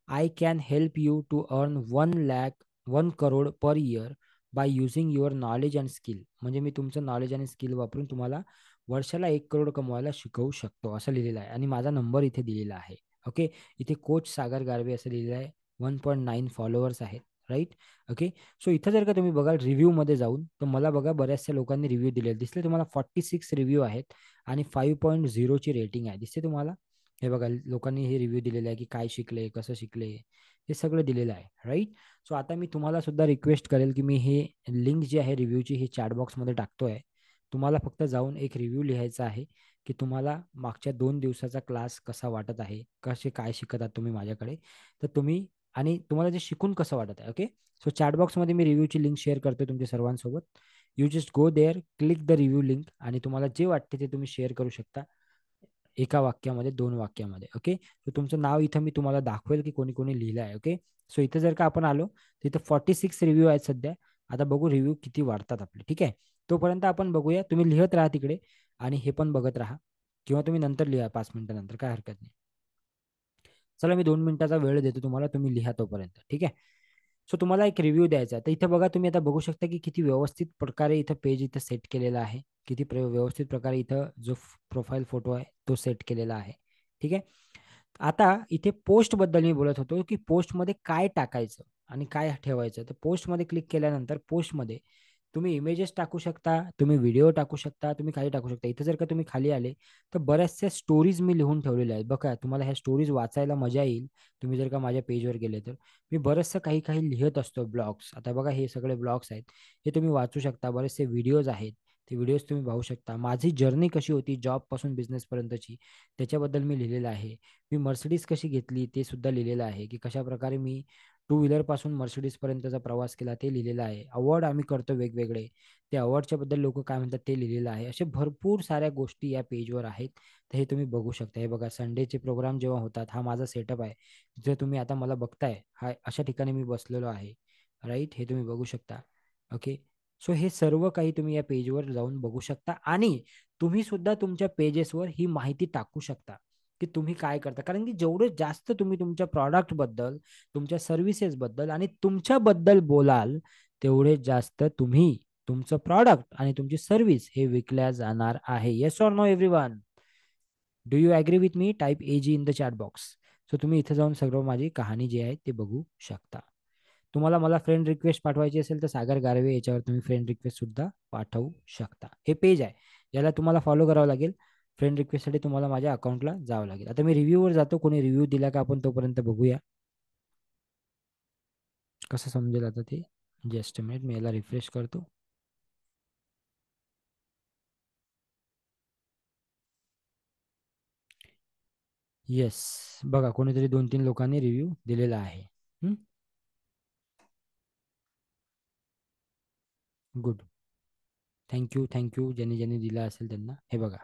I can help you to earn 1 lakh 1 crore per year by using your knowledge and skill. म्हणजे मी तुमचं नॉलेज आणि स्किल वापरून तुम्हाला वर्षाला 1 करोड कमवायला शिकवू शकतो असं लिहिलेलं आहे. आणि माझा नंबर इथे दिलेला आहे. ओके. इथे कोच सागर गारवे असं लिहिलेलं आहे. 1.9 फॉलोअर्स आहेत. राईट. ओके. सो इथं जर का तुम्ही बघाल रिव्ह्यू मध्ये जाऊन, तर मला बघा बऱ्याचशा लोकांनी रिव्ह्यू दिलेले दिसले तुम्हाला. 46 रिव्ह्यू आहेत आणि 5.0 ची रेटिंग आहे. दिसते तुम्हाला. हे बघा लोकांनी हे रिव्ह्यू दिलेले आहे की काय शिकले, कसं शिकले, हे सगळं दिलेलं आहे. राईट. सो आता मी तुम्हाला सुद्धा रिक्वेस्ट करेल की मी हे लिंक जी आहे रिव्ह्यूची ही चॅट बॉक्समध्ये टाकतोय. तुम्हाला फक्त जाऊन एक रिव्ह्यू लिहायचा आहे की तुम्हाला मागच्या 2 दिवसाचा क्लास कसा वाटत आहे, कसे काय शिकत आहात तुम्ही माझ्याकडे. तर तुम्ही, आणि तुम्हाला जे शिकून कसं वाटत आहे. ओके. सो चॅट बॉक्समध्ये मी रिव्ह्यूची लिंक शेअर करतो तुमच्या सर्वांसोबत. You just go there, click the review link आणि तुम्हाला जे वाटते ते तुम्ही शेअर करू शकता. एका वाक्यामध्ये, 2 वाक्यामध्ये. ओके. तर तुमचं नाव इथं मी तुम्हाला दाखवेल की कोणी कोणी लिहिलं आहे. ओके. सो इथं जर का आपण आलो तर इथं 46 रिव्ह्यू आहेत सध्या. आता बघू रिव्ह्यू किती वाढतात आपले. ठीक आहे. तोपर्यंत आपण बघूया. तुम्ही लिहत राहा तिकडे आणि हे पण बघत राहा, किंवा तुम्ही नंतर लिहा 5 मिनिटानंतर, काय हरकत नाही. चला मी 2 मिनिटाचा वेळ देतो तुम्हाला, तुम्ही लिहा तोपर्यंत. ठीक आहे. सो तुम्हाला एक रिव्ह्यू द्यायचा आहे. तर इथं बघा, तुम्ही आता बघू शकता की किती व्यवस्थित प्रकारे इथं पेज इथं सेट केलेला आहे. किती व्यवस्थित प्रकारे इथं जो प्रोफाईल फोटो आहे तो सेट केलेला आहे. ठीक आहे. आता इथे पोस्ट बद्दल मी बोलत होतो की पोस्टमध्ये काय टाकायचं आणि काय ठेवायचं. तर पोस्टमध्ये क्लिक केल्यानंतर पोस्टमध्ये तुम्ही इमेजेस टाकू शकता, तुम्ही व्हिडिओ टाकू शकता, तुम्ही काही टाकू शकता. इथे जर का तुम्ही खाली आले तर बऱ्याचशा स्टोरीज मी लिहून ठेवलेल्या आहेत. बघा तुम्हाला ह्या स्टोरीज वाचायला मजा येईल. तुम्ही जर का माझ्या पेजवर गेले तर मी बरंचसं काही काही लिहत असतो, ब्लॉग्स. आता बघा हे सगळे ब्लॉग्स आहेत, हे तुम्ही वाचू शकता. बरेचसे व्हिडिओज आहेत, ते व्हिडिओज तुम्ही पाहू शकता. माझी जर्नी कशी होती जॉब पासून बिझनेस पर्यंतची, त्याच्याबद्दल मी लिहिलेलं आहे. मी मर्सिडीज कशी घेतली ते सुद्धा लिहिलेलं आहे, की कशा प्रकारे मी टू व्हीलर पासून मर्सिडीज पर्यंतचा प्रवास केला ते लिहिलेलं आहे. अवॉर्ड आम्ही करतो वेगवेगळे, ते अवॉर्डच्या बद्दल लोक काय म्हणतात ते लिहिलेलं आहे. असे भरपूर साऱ्या गोष्टी या पेजवर आहेत. तर हे तुम्ही बघू शकता. हे बघा संडेचे प्रोग्राम जेव्हा होतात, हा माझा सेटअप आहे. जे तुम्ही आता मला बघताय, हा अशा ठिकाणी मी बसलेलो आहे. राईट. हे तुम्ही बघू शकता. ओके. सो हे सर्व काही तुम्ही या पेजवर जाऊन बघू शकता आणि तुम्ही सुद्धा तुमच्या पेजेसवर ही माहिती टाकू शकता की तुम्ही काय करता. कारण की जेवढे जास्त तुम्ही तुमच्या प्रॉडक्ट बद्दल, तुमच्या सर्व्हिसेस बद्दल आणि तुमच्याबद्दल बोलाल, तेवढे जास्त तुम्ही तुमचं प्रॉडक्ट आणि तुमची सर्व्हिस हे विकल्या जाणार आहे. Yes or no everyone? Do you agree with me? Type AG in the chat box. So तुम्ही इथे जाऊन सगळं माझी कहाणी जी आहे ते बघू शकता. तुम्हाला मला फ्रेंड रिक्वेस्ट पाठवायची असेल तर सागर गारवे याच्यावर तुम्ही फ्रेंड रिक्वेस्ट सुद्धा पाठवू शकता. हे पेज आहे, याला तुम्हाला फॉलो करावं लागेल. फ्रेंड रिक्वेस्टसाठी तुम्हाला माझ्या अकाउंटला जावं लागेल. आता मी रिव्ह्यूवर जातो, कोणी रिव्ह्यू दिला का आपण तोपर्यंत बघूया कसं समजेल आता ते. जस्ट मिनिट, मी याला रिफ्रेश करतो. येस, बघा कोणीतरी 2-3 लोकांनी रिव्ह्यू दिलेला आहे. गुड. थँक्यू ज्यांनी ज्यांनी दिला असेल त्यांना. हे बघा,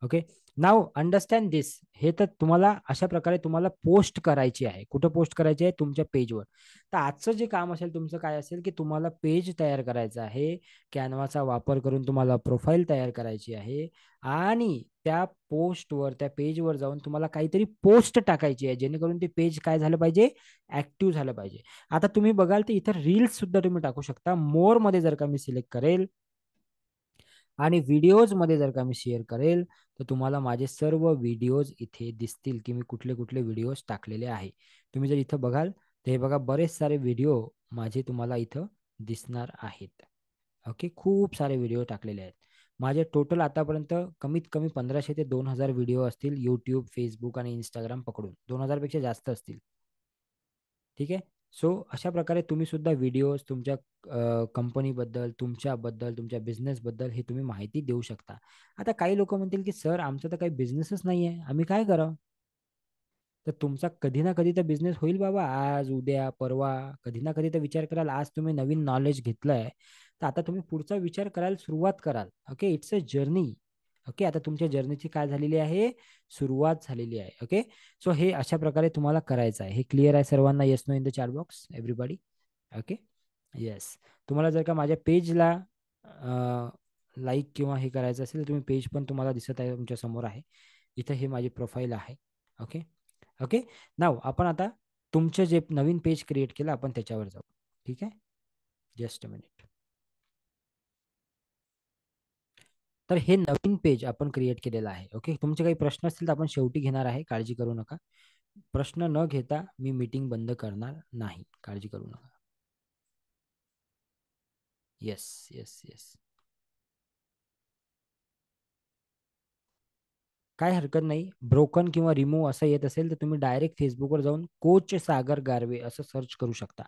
ओके. नाव अंडरस्टँड दिस. हे तर तुम्हाला अशा प्रकारे तुम्हाला पोस्ट करायची आहे. कुठं पोस्ट करायची आहे? तुमच्या पेजवर. तर आजचं जे काम असेल तुमचं काय असेल की तुम्हाला पेज तयार करायचं आहे. कॅनवाचा वापर करून तुम्हाला प्रोफाईल तयार करायची आहे आणि त्या पोस्टवर, त्या पेजवर जाऊन तुम्हाला काहीतरी पोस्ट टाकायची आहे, जेणेकरून ते पेज काय झालं पाहिजे? ऍक्टिव्ह झालं पाहिजे. आता तुम्ही बघाल तर इथं रील्स सुद्धा तुम्ही टाकू शकता. मोर मध्ये जर का मी सिलेक्ट करेल आणि व्हिडिओज मध्ये जर का मी शेअर करेल तर तुम्हाला माझे सर्व व्हिडिओज इथे दिसतील की मी कुठले कुठले व्हिडिओज टाकलेले आहे. तुम्ही जर इथं बघाल तर हे बघा, बरेच सारे व्हिडिओ माझे तुम्हाला इथं दिसणार आहेत. ओके, खूप सारे व्हिडिओ टाकलेले आहेत. माझे टोटल आतापर्यंत कमीत कमी 1500 ते 2000 व्हिडिओ असतील. यूट्यूब, फेसबुक आणि इंस्टाग्राम पकडून 2000 पेक्षा जास्त असतील. ठीक आहे. सो अशा प्रकारे तुम्ही सुद्धा व्हिडिओज तुमच्या कंपनीबद्दल, तुमच्याबद्दल, तुमच्या बिझनेसबद्दल हे तुम्ही माहिती देऊ शकता. आता काही लोक म्हणतील की सर आमचा तर काही बिझनेसच नाही आहे, आम्ही काय करावं? तर तुमचा कधी ना कधी तर बिझनेस होईल बाबा. आज, उद्या, परवा, कधी ना कधी तर विचार कराल. आज तुम्ही नवीन नॉलेज घेतलंय तर आता तुम्ही पुढचा विचार करायला सुरुवात कराल. Okay, it's a journey. Okay, आता तुमच्या जर्नीची काय झालेली आहे? सुरुवात झालेली आहे. ओके, सो हे अशा प्रकारे तुम्हाला करायचं आहे. हे क्लिअर आहे सर्वांना? Yes no in the chat box everybody? Okay, yes. तुम्हाला जर का माझ्या पेजला लाईक किंवा हे करायचं असेल तर तुम्ही पेज पण तुम्हाला दिसत आहे तुमच्या समोर आहे. इथं हे माझी प्रोफाईल आहे. ओके. ओके, नाव आपण आता तुमचं जे नवीन पेज क्रिएट केलं आपण त्याच्यावर जाऊ. ठीक आहे, जस्ट अ मिनिट. तर हे नवीन पेज आपण क्रिएट केलेलं आहे. ओके, तुमचे काही प्रश्न असतील तर आपण शेवटी घेणार आहे, काळजी करू नका. प्रश्न न घेता मी मीटिंग बंद करणार नाही, काळजी करू नका. येस येस येस, काय हरकत नाही. ब्रोकन किंवा रिमूव्ह असं येत असेल तर तुम्ही डायरेक्ट फेसबुकवर जाऊन कोच सागर गारवे असं सर्च करू शकता.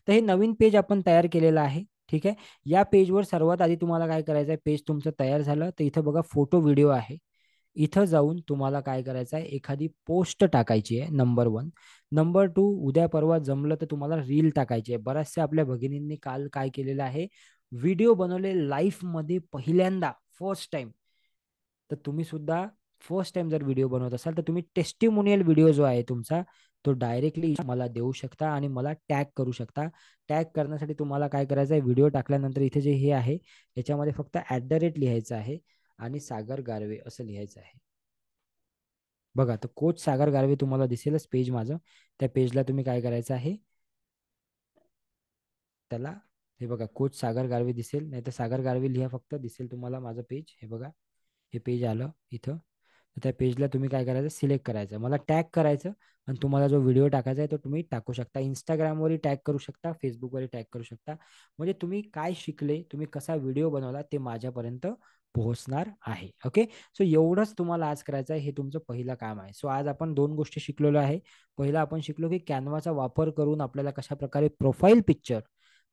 तर हे नवीन पेज आपण तयार केलेलं आहे. ठीक आहे, या पेजवर सर्वात आधी तुम्हाला काय करायचं आहे? पेज तुमचं तयार झालं तर इथं बघा फोटो व्हिडिओ आहे. इथं जाऊन तुम्हाला काय करायचं आहे? एखादी पोस्ट टाकायची आहे, नंबर 1. नंबर 2, उद्या परवा जमलं तर तुम्हाला रील टाकायची आहे. बऱ्याचशा आपल्या भगिनींनी काल काय केलेलं आहे? व्हिडिओ बनवले लाईफ मध्ये पहिल्यांदा, फर्स्ट टाइम. तर तुम्ही सुद्धा फर्स्ट टाइम जर व्हिडिओ बनवत असाल तर तुम्ही टेस्टिमोनियल व्हिडिओ जो आहे तुमचा तो डायरेक्टली मला देऊ शकता आणि मला टॅग करू शकता. टॅग करण्यासाठी तुम्हाला काय करायचं आहे? व्हिडिओ टाकल्यानंतर इथे जे हे आहे याच्यामध्ये फक्त @ लिहायचं आहे आणि सागर गारवे असं लिहायचं आहे. बघा, तर कोच सागर गारवे तुम्हाला दिसेलच पेज माझं. त्या पेजला तुम्ही काय करायचं आहे? त्याला, हे बघा, कोच सागर गारवे दिसेल, नाही तर सागर गारवे लिहा फक्त, दिसेल तुम्हाला माझं पेज. हे बघा, हे पेज आलं इथं. तर त्या पेजला तुम्ही काय करायचं? सिलेक्ट करायचं, मला टॅग करायचं आणि तुम्हाला जो व्हिडिओ टाकायचा आहे तो तुम्ही टाकू शकता. इंस्टाग्रामवरही टॅग करू शकता, फेसबुकवरही टॅग करू शकता. म्हणजे तुम्ही काय शिकले, तुम्ही कसा व्हिडिओ बनवला ते माझ्यापर्यंत पोहोचणार आहे. ओके, सो एवढंच तुम्हाला आज करायचं आहे. हे तुमचं पहिलं काम आहे. सो आज आपण 2 गोष्टी शिकलेलो आहे. पहिला आपण शिकलो की कॅनवाचा वापर करून आपल्याला कशा प्रकारे प्रोफाईल पिक्चर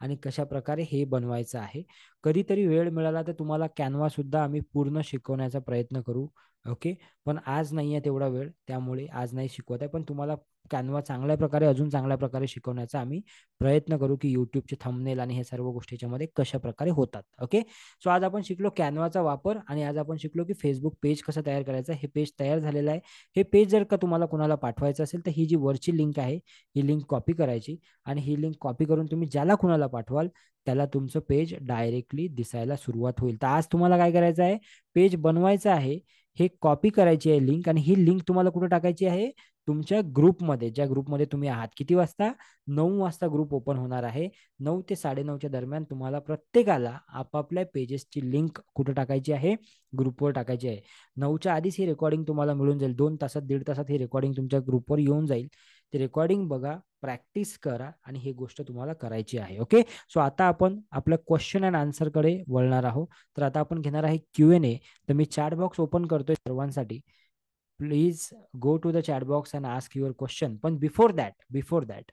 आणि कशा प्रकारे हे बनवायचं आहे. कधीतरी वेळ मिळाला तर तुम्हाला कॅनवा सुद्धा आम्ही पूर्ण शिकवण्याचा प्रयत्न करू. ओके, पण आज नाही आहे तेवढा वेळ, त्यामुळे आज नाही शिकवत आहे. पण तुम्हाला कॅनवा चांगल्या प्रकारे, अजून चांगल्या प्रकारे शिकवण्याचा आम्ही प्रयत्न करू की युट्यूबचे थंबनेल आणि हे सर्व गोष्टी याच्यामध्ये कशा प्रकारे होतात. ओके, सो आज आपण शिकलो कॅनवाचा वापर आणि आज आपण शिकलो की फेसबुक पेज कसं तयार करायचं. हे पेज तयार झालेलं आहे. हे पेज जर का तुम्हाला कोणाला पाठवायचं असेल तर ही जी वरची लिंक आहे ही लिंक कॉपी करायची आणि ही लिंक कॉपी करून तुम्ही ज्याला कुणाला पाठवाल त्याला तुमचं पेज डायरेक्टली दिसायला सुरुवात होईल. तर आज तुम्हाला काय करायचं आहे, पेज बनवायचं आहे, हे कॉपी करायची आहे लिंक आणि ही लिंक तुम्हाला कुठे टाकायची आहे, तुमच्या ग्रुपमध्ये, ज्या ग्रुपमध्ये तुम्ही आहात. किती वाजता? 9 वाजता ग्रुप ओपन होणार आहे. 9 ते 9:30च्या दरम्यान तुम्हाला प्रत्येकाला आपापल्या पेजेसची लिंक कुठे टाकायची आहे, ग्रुपवर टाकायची आहे. 9च्या आधीच ही रेकॉर्डिंग तुम्हाला मिळून जाईल. 2 तासात 1.5 तासात ही रेकॉर्डिंग तुमच्या ग्रुपवर येऊन जाईल. ते रेकॉर्डिंग बघा, प्रॅक्टिस करा आणि ही गोष्ट तुम्हाला करायची आहे. ओके, सो आता आपण आपल्या क्वेश्चन अँड आन्सरकडे वळणार आहोत. तर आता आपण घेणार आहे Q&A. तर मी चॅट बॉक्स ओपन करतोय सर्वांसाठी. Please go to the chat box and ask your question. पण बिफोर दॅट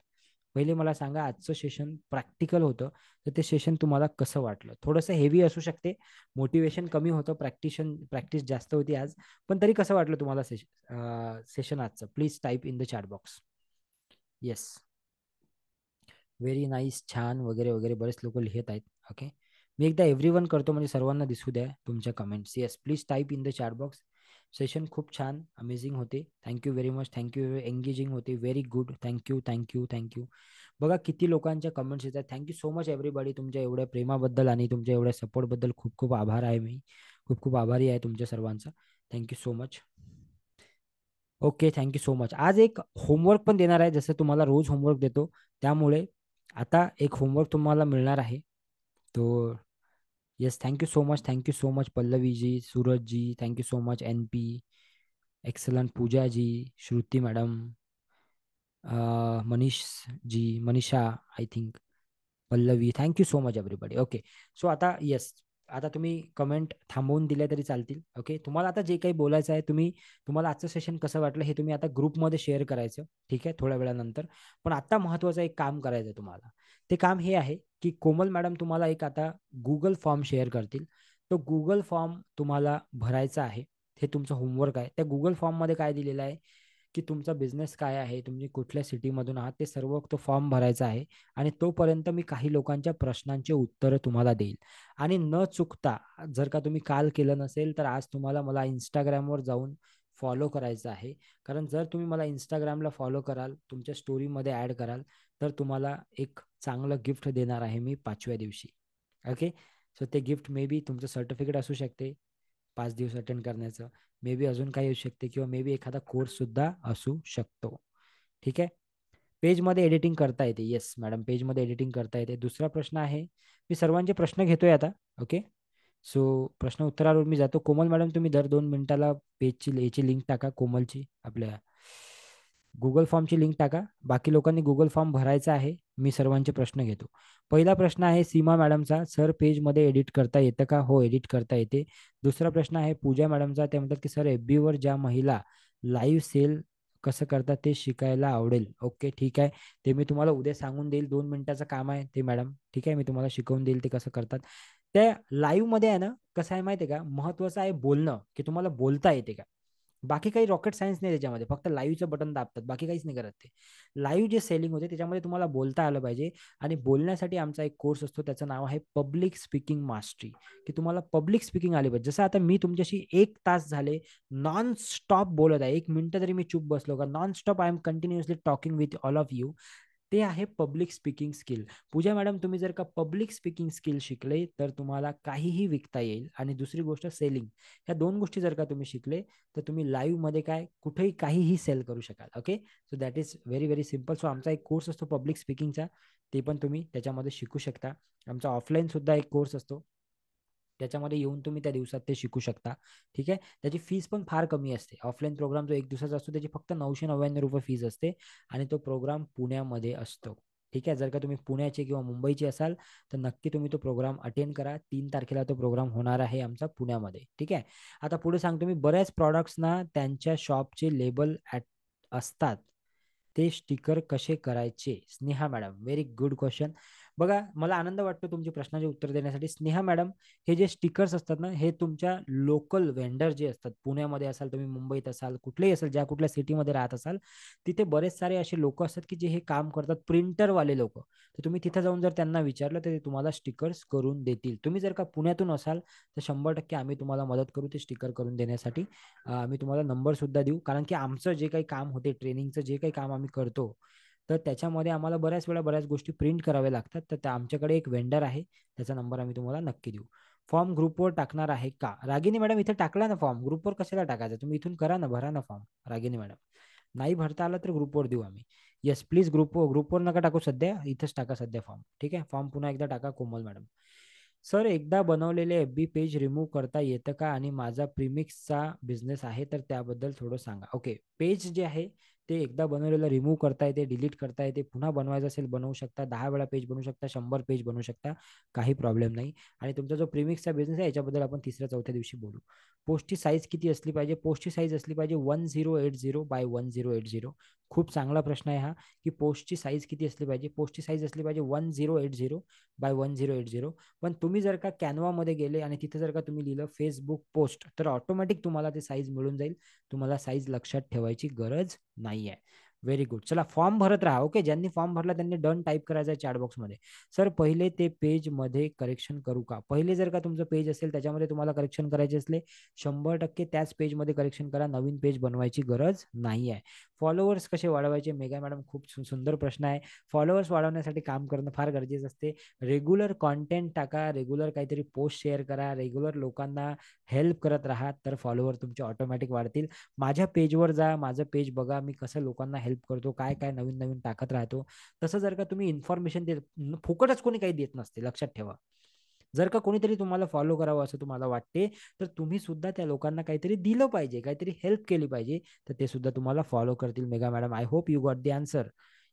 पहिले मला सांगा, आजचं सेशन प्रॅक्टिकल होतं तर ते सेशन तुम्हाला कसं वाटलं? थोडंसं हेवी असू शकते, मोटिवेशन कमी होतं, प्रॅक्टिस जास्त होती आज, पण तरी कसं वाटलं तुम्हाला सेशन आजचं? Please type in the chat box. Yes, very nice, छान वगैरे वगैरे बरेच लोक लिहित आहेत. ओके, मी एकदा एव्हरीवन करतो म्हणजे सर्वांना दिसू द्या तुमच्या comments. Yes, please type in the chat box. Session खूप छान, अमेझिंग होते. Thank you very much, thank you. Engaging होते, very good. Thank you thank you thank you. बघा किती लोकांच्या कमेंट्स येतात. Thank you so much everybody. तुमच्या एवढ्या प्रेमाबद्दल आणि तुमच्या एवढ्या सपोर्टबद्दल खूप खूप आभार आहे. मी खूप खूप आभारी आहे तुमच्या सर्वांचा. Thank you so much. Okay, thank you so much. आज एक होमवर्क पण देणार आहे, जसं तुम्हाला रोज होमवर्क देतो त्यामुळे आता एक होमवर्क तुम्हाला मिळणार आहे. तो yes, thank you so much, thank you so much Pallavi ji, Suraj ji, thank you so much NP, excellent Pooja ji, Shruti madam, Manish ji, Manisha, I think Pallavi, thank you so much everybody. Okay, so आता येस, आता तुम्ही कमेंट थांबवून दिल्या तरी चालतील. ओके, तुम्हाला आता जे काही बोलायचं आहे, तुम्हाला आजचं सेशन कसं वाटलं हे तुम्ही आता ग्रुपमध्ये शेअर करायचं. ठीक आहे, थोड्या वेळानंतर. पण आता महत्त्वाचं एक काम करायचं आहे तुम्हाला. ते काम हे आहे की कोमल मॅडम तुम्हाला एक आता गुगल फॉर्म शेअर करतील. तो गुगल फॉर्म तुम्हाला भरायचा आहे. हे तुमचं होमवर्क आहे. त्या गुगल फॉर्ममध्ये काय दिलेलं आहे की तुमचा बिझनेस काय आहे, तुम्ही कुठल्या सिटीमधून आहात, ते सर्व तो फॉर्म भरायचा आहे. आणि तोपर्यंत मी काही लोकांच्या प्रश्नांचे उत्तरं तुम्हाला देईल. आणि न चुकता, जर का तुम्ही काल केलं नसेल तर आज तुम्हाला मला इंस्टाग्रामवर जाऊन फॉलो करायचं आहे. कारण जर तुम्ही मला इंस्टाग्रामला फॉलो कराल, तुमच्या स्टोरीमध्ये ॲड कराल, तर तुम्हाला एक चांगलं गिफ्ट देणार आहे मी 5व्या दिवशी. ओके, सो ते गिफ्ट मे बी तुमचं सर्टिफिकेट असू शकते 5 दिवस अटेंड करण्याचं, मे बी अजून काही असू शकते, किंवा मे बी एखादा कोर्स सुद्धा असू शकतो. ठीक आहे, पेजमध्ये एडिटिंग करता येते. येस मॅडम, पेजमध्ये एडिटिंग करता येते. दुसरा प्रश्न आहे, मी सर्वांचे प्रश्न घेतोय आता. ओके, सो प्रश्न उत्तरावर मी जातो. कोमल मॅडम, तुम्ही दर 2 मिनिटाला पेजची याची लिंक टाका, कोमलची आपल्या गुगल फॉर्मची लिंक टाका. बाकी लोकांनी गुगल फॉर्म भरायचा आहे. मी सर्वांचे प्रश्न घेतो. पहिला प्रश्न आहे सीमा मॅडमचा, सर पेजमध्ये एडिट करता येतं का? हो, एडिट करता येते. दुसरा प्रश्न आहे पूजा मॅडमचा, ते म्हणतात की सर FB वर ज्या महिला लाईव्ह सेल कसं करतात ते शिकायला आवडेल. ओके, ठीक आहे, ते मी तुम्हाला उद्या सांगून देईल. 2 मिनिटाचं काम आहे ते मॅडम. ठीक आहे, मी तुम्हाला शिकवून देईल ते कसं करतात. त्या लाईव्ह मध्ये आहे ना, कसं आहे माहिती आहे का, महत्वाचं आहे बोलणं, की तुम्हाला बोलता येते का. बाकी काही रॉकेट सायन्स नाही त्याच्यामध्ये, फक्त लाईव्हचं बटन दाबतात, बाकी काहीच नाही करत ते. लाईव्ह जे सेलिंग होते त्याच्यामध्ये तुम्हाला बोलता आलं पाहिजे. आणि बोलण्यासाठी आमचा एक कोर्स असतो, त्याचं नाव आहे पब्लिक स्पीकिंग मास्टरी, की तुम्हाला पब्लिक स्पीकिंग आली पाहिजे. जसं आता मी तुमच्याशी 1 तास झाले नॉन स्टॉप बोलत आहे, 1 मिनिट तरी मी चूप बसलो का, non stop I am continuously talking with all of you. ते आहे public speaking skill. Pooja madam, तुम्ही जर का पब्लिक स्पीकिंग स्किल शिकले तर तुम्हाला काहीही विकता येईल. आणि दुसरी गोष्ट सेलिंग, ह्या 2 गोष्टी जर का तुम्ही शिकले तर तुम्ही लाईव्ह मध्ये काय कुठेही काहीही सेल करू शकाल. Okay, so that is very very simple. So आमचा एक कोर्स असतो पब्लिक स्पीकिंगचा, ते पण तुम्ही त्याच्यामध्ये शिकू शकता. आमचा ऑफलाईन सुद्धा एक कोर्स असतो, त्याच्यामध्ये येऊन तुम्ही त्या दिवसात ते शिकू शकता. ठीक आहे, त्याची फीस पण फार कमी असते. ऑफलाईन प्रोग्राम जो 1 दिवसाचा असतो त्याची फक्त 999 रुपये फीस असते. आणि तो प्रोग्राम पुण्यामध्ये असतो. ठीक आहे, जर का तुम्ही पुण्याचे किंवा मुंबईचे असाल तर नक्की तुम्ही तो प्रोग्राम अटेंड करा. 3 तारखेला तो प्रोग्राम होणार आहे आमचा पुण्यामध्ये. ठीक आहे, आता पुढे सांगतो मी, बऱ्याच प्रॉडक्ट्सना त्यांच्या शॉपचे लेबल असतात, ते स्टिकर कसे करायचे? Sneha madam, very good question. बघा, मला आनंद वाटतो तुमची प्रश्नाचे उत्तर देण्यासाठी. स्नेहा मॅडम, हे जे स्टिकर्स असतात ना, हे तुमच्या लोकल व्हेंडर जे असतात, पुण्यामध्ये असाल तुम्ही, मुंबईत असाल, कुठलेही असाल, ज्या कुठल्या सिटीमध्ये राहत असाल, तिथे बरेच सारे असे लोक असतात की जे हे काम करतात, प्रिंटरवाले लोक. तर तुम्ही तिथे जाऊन जर त्यांना विचारलं तर ते तुम्हाला स्टिकर्स करून देतील. तुम्ही जर का पुण्यातून असाल तर 100% आम्ही तुम्हाला मदत करू ते स्टिकर करून देण्यासाठी. आम्ही तुम्हाला नंबर सुद्धा देऊ, कारण की आमचं जे काही काम होते, ट्रेनिंगचं जे काही काम आम्ही करतो, तर त्याच्यामध्ये आम्हाला बऱ्याच वेळा बऱ्याच गोष्टी प्रिंट कराव्या लागतात. तर त्या आमच्याकडे एक वेंडर आहे, त्याचा नंबर आम्ही तुम्हाला नक्की देऊ. फॉर्म ग्रुपवर टाकणार आहे का? रागिनी मॅडम, इथे टाकला ना फॉर्म, ग्रुपवर कशाला टाकायचा? तुम्ही इथून करा ना, भरा ना फॉर्म. रागिनी मॅडम, नाही भरता आला तर ग्रुपवर देऊ आम्ही. येस प्लीज, ग्रुपवर नका टाकू सध्या, इथंच टाका सध्या फॉर्म. ठीक आहे, फॉर्म पुन्हा एकदा टाका कोमल मॅडम. सर, एकदा बनवलेले FB पेज रिमूव्ह करता येतं का? आणि माझा प्रीमिक्सचा बिझनेस आहे तर त्याबद्दल थोडं सांगा. ओके, पेज जे आहे ते एकदा बनवलेलं रिमूव्ह करता येते, डिलीट करता येते, पुन्हा बनवायचं असेल बनवू शकता, 10 वेळा पेज बनवू शकता, 100 पेज बनवू शकता, काही प्रॉब्लेम नाही. आणि तुमचा जो प्रीमिक्सचा बिझनेस आहे याच्याबद्दल आपण तिसऱ्या चौथ्या दिवशी बोलू. पोस्टची साईज किती असली पाहिजे? पोस्टची साईज असली पाहिजे 1080 बाय 1080. खूप चांगला प्रश्न आहे हा, की पोस्टची साईज किती असली पाहिजे. पोस्टची साईज असली पाहिजे 1080 बाय 1080. पण तुम्ही जर का कॅनवामध्ये गेले आणि तिथे जर का तुम्ही लिहिलं फेसबुक पोस्ट, तर ऑटोमॅटिक तुम्हाला ते साईज मिळून जाईल. तुम्हाला साईज लक्षात ठेवायची गरज नाही आहे. Very good. चला, फॉर्म भरत राहा. ओके, ज्यांनी फॉर्म भरला त्यांनी डन टाईप करायचं आहे चॅट बॉक्समध्ये. सर, पहिले ते पेज मध्ये करेक्शन करू का? पहिले जर का तुमचं पेज असेल त्याच्यामध्ये तुम्हाला करेक्शन करायचे असले, 100% त्याच पेजमध्ये करेक्शन करा. नवीन पेज बनवायची गरज नाही आहे. फॉलोअर्स कसे वाढवायचे? मेगा मॅडम, खूप सुंदर प्रश्न आहे. फॉलोअर्स वाढवण्यासाठी काम करणं फार गरजेचं असते. रेग्युलर कॉन्टेंट टाका, रेग्युलर काहीतरी पोस्ट शेअर करा, रेग्युलर लोकांना हेल्प करत राहा, तर फॉलोअर तुमचे ऑटोमॅटिक वाढतील. माझ्या पेजवर जा, माझं पेज बघा, मी कसं लोकांना हेल्प करतो, काय काय नवीन नवीन टाकत राहतो. तसं जर का तुम्ही इन्फॉर्मेशन देत, फुकटच कोणी काही देत नसते, लक्षात ठेवा. जर का कोणीतरी तुम्हाला फॉलो करावं असं तुम्हाला वाटते, तर तुम्ही सुद्धा त्या लोकांना काहीतरी दिलं पाहिजे, काहीतरी हेल्प केली पाहिजे, तर ते सुद्धा तुम्हाला फॉलो करतील. Mega madam, I hope you got the answer.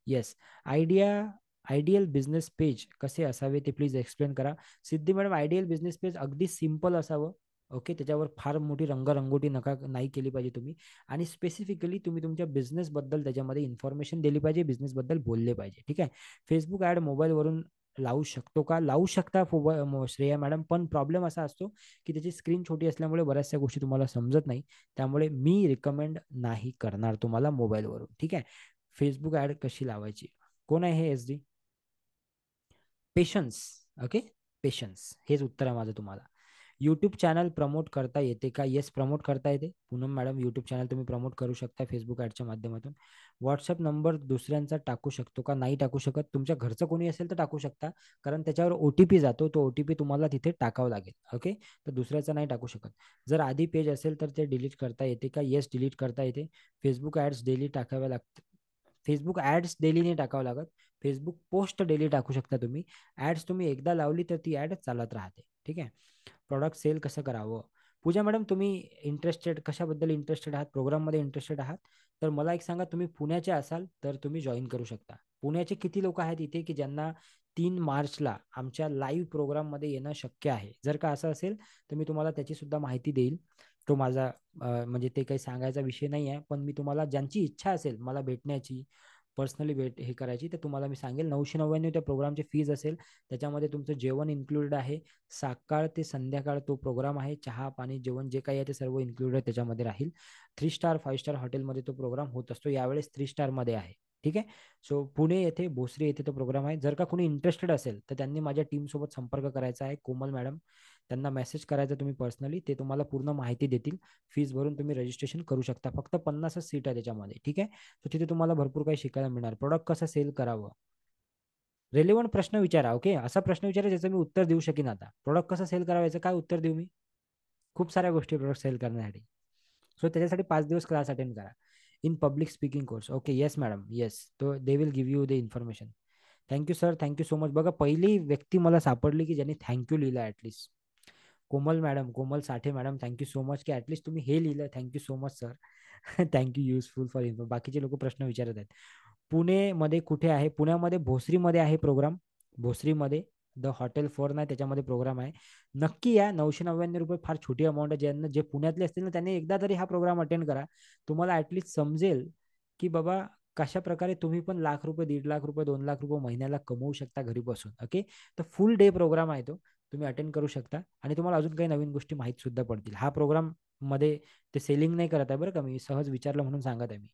Yes. Ideal business page कसे असावे ते प्लीज एक्सप्लेन करा. सिद्धी मॅडम, आयडियल बिझनेस पेज अगदी सिम्पल असावं. ओके, त्याच्यावर फार मोठी रंगरंगोटी नाही केली पाहिजे तुम्ही. आणि स्पेसिफिकली तुम्ही तुमच्या बिझनेस बद्दल त्याच्यामध्ये इन्फॉर्मेशन दिली पाहिजे, बिझनेस बद्दल बोलले पाहिजे. ठीक आहे. फेसबुक ऍड मोबाईलवरून लावू शकतो का? लावू शकता श्रेया मॅडम, पण प्रॉब्लेम असा असतो की त्याची स्क्रीन छोटी असल्यामुळे बऱ्याचशा गोष्टी तुम्हाला समजत नाही. त्यामुळे मी रिकमेंड नाही करणार तुम्हाला मोबाईलवरून. ठीक आहे. फेसबुक ऍड कशी लावायची? कोण आहे हे SD? पेशन्स. ओके, पेशन्स, हेच उत्तर आहे माझं तुम्हाला. यूट्यूब चॅनल प्रमोट करता येते का? येस, प्रमोट करता येते. पूनम मॅडम, यूट्यूब चॅनल तुम्ही प्रमोट करू शकता फेसबुक ॲडच्या माध्यमातून. व्हॉट्सअप नंबर दुसऱ्यांचा टाकू शकतो का? नाही टाकू शकत. तुमच्या घरचं कोणी असेल तर टाकू शकता, कारण त्याच्यावर OTP जातो, तो OTP तुम्हाला तिथे टाकावा लागेल. ओके, तर दुसऱ्याचा नाही टाकू शकत. जर आधी पेज असेल तर ते डिलीट करता येते का? येस, डिलीट करता येते. फेसबुक ॲड्स डेली टाकाव्या लागतात. फेसबुक ॲड्स डेली नाही टाकावं लागत. फेसबुक पोस्ट डेली टाकू शकता तुम्ही. ॲड्स तुम्ही एकदा लावली तर ती ॲड चालत राहते. ठीक आहे. प्रॉडक्ट सेल कसं करावं? पूजा मॅडम, तुम्ही इंटरेस्टेड कशाबद्दल इंटरेस्टेड आहात? प्रोग्राममध्ये इंटरेस्टेड आहात तर मला एक सांगा, तुम्ही पुण्याचे असाल तर तुम्ही जॉईन करू शकता. पुण्याचे किती लोक आहेत इथे की ज्यांना 3 मार्चला आमच्या लाईव्ह प्रोग्राममध्ये येणं शक्य आहे? जर का असं असेल तर मी तुम्हाला त्याची सुद्धा माहिती देईल. तो माझा म्हणजे ते काही सांगायचा विषय नाही आहे, पण मी तुम्हाला ज्यांची इच्छा असेल मला भेटण्याची, पर्सनली हे करायची, तर तुम्हाला मी सांगेल. 999 त्या प्रोग्रामची फीज असेल. त्याच्यामध्ये तुमचं जेवण इन्क्लुडेड आहे. सकाळ ते संध्याकाळ तो प्रोग्राम आहे. चहा पाणी जेवण जे काही आहे ते सर्व इन्क्लुडेड त्याच्यामध्ये राहील. 3 स्टार 5 स्टार हॉटेलमध्ये तो प्रोग्राम होत असतो. यावेळेस 3 स्टारमध्ये आहे. ठीक आहे. सो पुणे येथे भोसरी येथे तो प्रोग्राम आहे. जर का कोणी इंटरेस्टेड असेल तर त्यांनी माझ्या टीमसोबत संपर्क करायचा आहे. कोमल मॅडम, त्यांना मेसेज करायचा तुम्ही पर्सनली, ते तुम्हाला पूर्ण माहिती देतील. फीस भरून तुम्ही रजिस्ट्रेशन करू शकता. फक्त 50च सीट आहे त्याच्यामध्ये. ठीक आहे. तर तिथे तुम्हाला भरपूर काही शिकायला मिळणार. प्रोडक्ट कसं सेल करावं, रेलेव्हंट प्रश्न विचारा. ओके, असा प्रश्न विचारा ज्याचं मी उत्तर देऊ शकेन. आता प्रोडक्ट कसं सेल करावं याचं काय उत्तर देऊ मी? खूप साऱ्या गोष्टी प्रोडक्ट सेल करण्यासाठी. सो त्याच्यासाठी 5 दिवस क्लास अटेंड करा. In public speaking course. Okay, yes madam, yes. तो they will give you the information. Thank you sir, thank you so much. बघा, पहिली व्यक्ती मला सापडली की ज्यांनी थँक्यू लिहिलं at least. Komal madam, Komal Sathe madam, thank you so much की ॲटलिस्ट तुम्ही हे लिहिलं. Thank you so much sir. Thank you, useful for info. बाकीचे लोक प्रश्न विचारत आहेत. पुणेमध्ये कुठे आहे? पुण्यामध्ये भोसरीमध्ये आहे प्रोग्राम. भोसरीमध्ये द हॉटेल फोर नाही, त्याच्यामध्ये प्रोग्राम आहे. नक्की या. 999 रुपये फार छोटी अमाऊंट आहे. ज्यांना जे पुण्यातले असतील ना त्यांनी एकदा तरी हा प्रोग्राम अटेंड करा. तुम्हाला ॲटलिस्ट समजेल की बाबा कशा प्रकारे तुम्ही पण लाख रुपये, 1.5 लाख रुपये, 2 लाख रुपये महिन्याला कमवू शकता घरी बसून. ओके, तर फुल डे प्रोग्राम आहे तो, तुम्ही अटेंड करू शकता आणि तुम्हाला अजून काही नवीन गोष्टी माहीत सुद्धा पडतील. हा प्रोग्राम मध्ये ते सेलिंग नाही करत आहे बरं का, मी सहज विचारलं म्हणून सांगत आहे. मी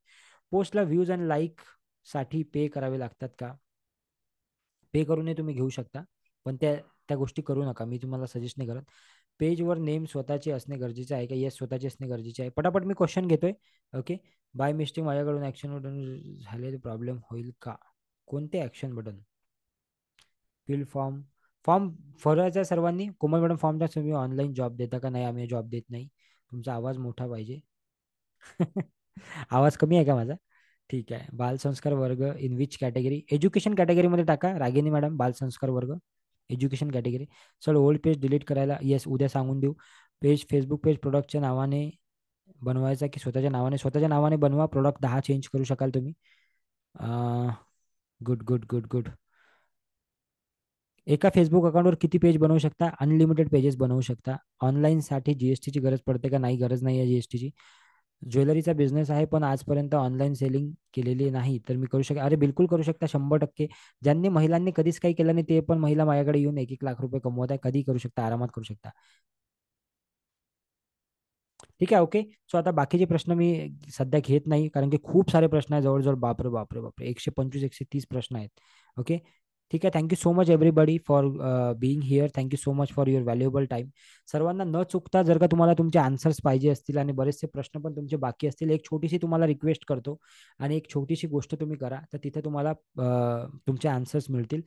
पोस्टला व्ह्यूज आणि लाईक साठी पे करावे लागतात का? पे करूनही तुम्ही घेऊ शकता, पण त्या त्या गोष्टी करू नका, मी तुम्हाला सजेस्ट नाही करत. पेजवर नेम स्वतःचे असणे गरजेचे आहे का? येस, स्वतःचे असणे गरजेचे आहे. पटापट मी क्वेश्चन घेतोय. ओके, बाय मिस्टेक माझ्याकडून ऍक्शन बटन झाले तर प्रॉब्लेम होईल का? कोणते action button? Fill form, form भरायचा सर्वांनी. कोमल मॅडम फॉर्मचा तुम्ही ऑनलाईन जॉब देता का? नाही, आम्ही जॉब देत नाही. तुमचा आवाज मोठा पाहिजे. आवाज कमी आहे का माझा? ठीक आहे. बालसंस्कार वर्ग इन विच कॅटेगरी? एज्युकेशन कॅटेगरीमध्ये टाका रागिनी मॅडम, बालसंस्कार वर्ग एज्युकेशन कॅटेगरी. चल, ओल्ड पेज डिलीट करायला येस उद्या सांगून देऊ. पेज फेसबुक पेज प्रोडक्टच्या नावाने बनवायचा की स्वतःच्या नावाने? स्वतःच्या नावाने बनवा. प्रोडक्ट 10 चेंज करू शकाल तुम्ही. Good good good good. एका फेसबुक अकाउंटवर किती पेज बनवू शकता? अनलिमिटेड पेजेस बनवू शकता. ऑनलाईनसाठी जीएसटीची गरज पडते का? नाही, गरज नाही आहे जीएसटीची. ज्वेलरीचा बिझनेस आहे पण आजपर्यंत ऑनलाईन सेलिंग केलेली नाही, तर मी करू शकता? अरे बिलकुल करू शकता, 100%. ज्यांनी महिलांनी कधीच काही केलं नाही ते पण महिला माझ्याकडे येऊन 1-1 लाख रुपये कमवत आहे. कधी करू शकता, आरामात करू शकता. ठीक आहे. ओके, सो आता बाकीचे प्रश्न मी सध्या घेत नाही, कारण की खूप सारे प्रश्न आहेत, जवळजवळ बापरे बापरे बापरे 125 130 प्रश्न आहेत. ओके, ठीक आहे. Thank you so much everybody for being here. Thank you so much for your valuable time. सर्वांना न चुकता, जर का तुम्हाला तुमचे आन्सर्स पाहिजे असतील आणि बरेचसे प्रश्न पण तुमचे बाकी असतील, एक छोटीशी तुम्हाला रिक्वेस्ट करतो आणि एक छोटीशी गोष्ट तुम्ही करा, तर तिथे तुम्हाला तुमचे आन्सर्स मिळतील.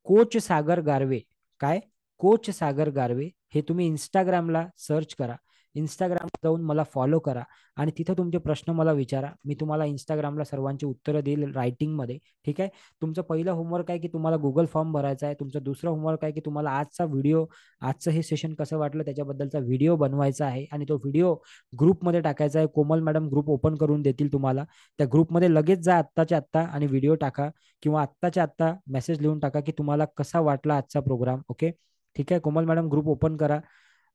कोच सागर गारवे, काय? कोच सागर गारवे हे तुम्ही इंस्टाग्रामला सर्च करा. इंस्टाग्राम जाऊन मला फॉलो करा आणि तिथं तुमचे प्रश्न मला विचारा. मी तुम्हाला इंस्टाग्रामला सर्वांची उत्तरं देईल रायटिंगमध्ये. ठीक आहे. तुमचं पहिलं होमवर्क आहे की तुम्हाला गुगल फॉर्म भरायचा आहे. तुमचं दुसरं होमवर्क आहे की तुम्हाला आजचा व्हिडिओ, आजचं हे सेशन कसं वाटलं त्याच्याबद्दलचा व्हिडिओ बनवायचा आहे आणि तो व्हिडिओ ग्रुपमध्ये टाकायचा आहे. कोमल मॅडम ग्रुप ओपन करून देतील तुम्हाला. त्या ग्रुपमध्ये लगेच जा आत्ताच्या आत्ता आणि व्हिडिओ टाका किंवा आत्ताच्या आत्ता मेसेज लिहून टाका की तुम्हाला कसा वाटला आजचा प्रोग्राम. ओके, ठीक आहे. कोमल मॅडम ग्रुप ओपन करा.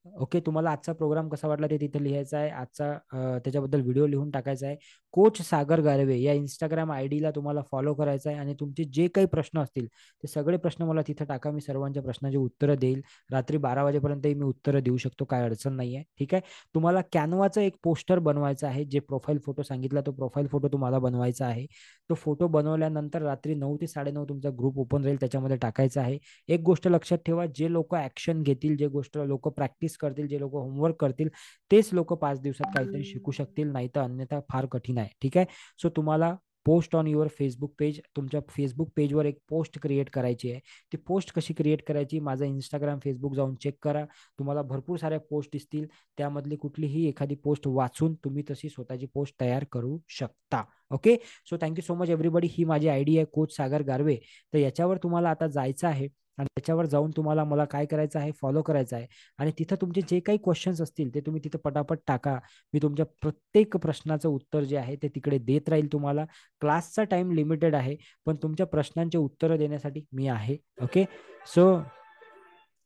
ओके, तुम्हाला आजचा प्रोग्राम कसा वाटला ते तिथे लिहायचं आहे. आजचा त्याच्याबद्दल व्हिडिओ लिहून टाकायचा आहे. कोच सागर गारवे या इंस्टाग्राम आयडीला तुम्हाला फॉलो करायचं आहे आणि तुमचे जे काही प्रश्न असतील ते सगळे प्रश्न मला तिथे टाका. मी सर्वांच्या प्रश्नाची उत्तरं देईल. रात्री 12 वाजेपर्यंतही मी उत्तरं देऊ शकतो, काय अडचण नाही आहे. ठीक आहे. तुम्हाला कॅनवाचं एक पोस्टर बनवायचं आहे. जे प्रोफाईल फोटो सांगितला तो प्रोफाईल फोटो तुम्हाला बनवायचा आहे. तो फोटो बनवल्यानंतर रात्री 9 ते 9:30 तुमचा ग्रुप ओपन राहील, त्याच्यामध्ये टाकायचा आहे. एक गोष्ट लक्षात ठेवा, जे लोक ऍक्शन घेतील, जे गोष्ट लोक प्रॅक्टिस करतील, जे लोक होमवर्क करतील, तेच लोक 5 दिवसात काहीतरी शिकू शकतील, नाही तर अन्यथा फार कठीण आहे. ठीक आहे. सो तुम्हाला post on your Facebook page, तुमच्या फेसबुक पेजवर एक पोस्ट क्रिएट करायची आहे. ती पोस्ट कशी क्रिएट करायची? माझा इंस्टाग्राम फेसबुक जाऊन चेक करा. तुम्हाला भरपूर साऱ्या पोस्ट दिसतील. त्यामधली कुठलीही एखादी पोस्ट वाचून तुम्ही तशी स्वतःची पोस्ट तयार करू शकता. Okay, so thank you so much everybody. ही माझी आयडी आहे कोच सागर गारवे. तर याच्यावर तुम्हाला आता जायचं आहे आणि त्याच्यावर जाऊन तुम्हाला मला काय करायचं आहे? फॉलो करायचं आहे आणि तिथं तुमचे जे काही क्वेश्चन्स असतील ते तुम्ही तिथं पटापट टाका. मी तुमच्या प्रत्येक प्रश्नाचं उत्तर जे आहे ते तिकडे देत राहील तुम्हाला. क्लासचा टाइम लिमिटेड आहे, पण तुमच्या प्रश्नांचे उत्तरं देण्यासाठी मी आहे. ओके, सो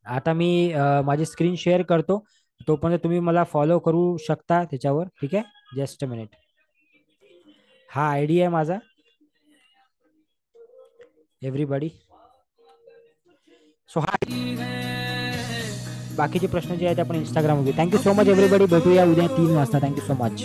आता मी माझी स्क्रीन शेअर करतो, तोपर्यंत तुम्ही मला फॉलो करू शकता त्याच्यावर. ठीक आहे, जस्ट अ मिनिट. हा आयडी आहे माझा एव्हरीबडी. सो हा बाकीचे प्रश्न जे आहेत आपण इंस्टाग्राम वर. Thank you so much everybody. भेटूया उद्या 3 वाजता. Thank you so much.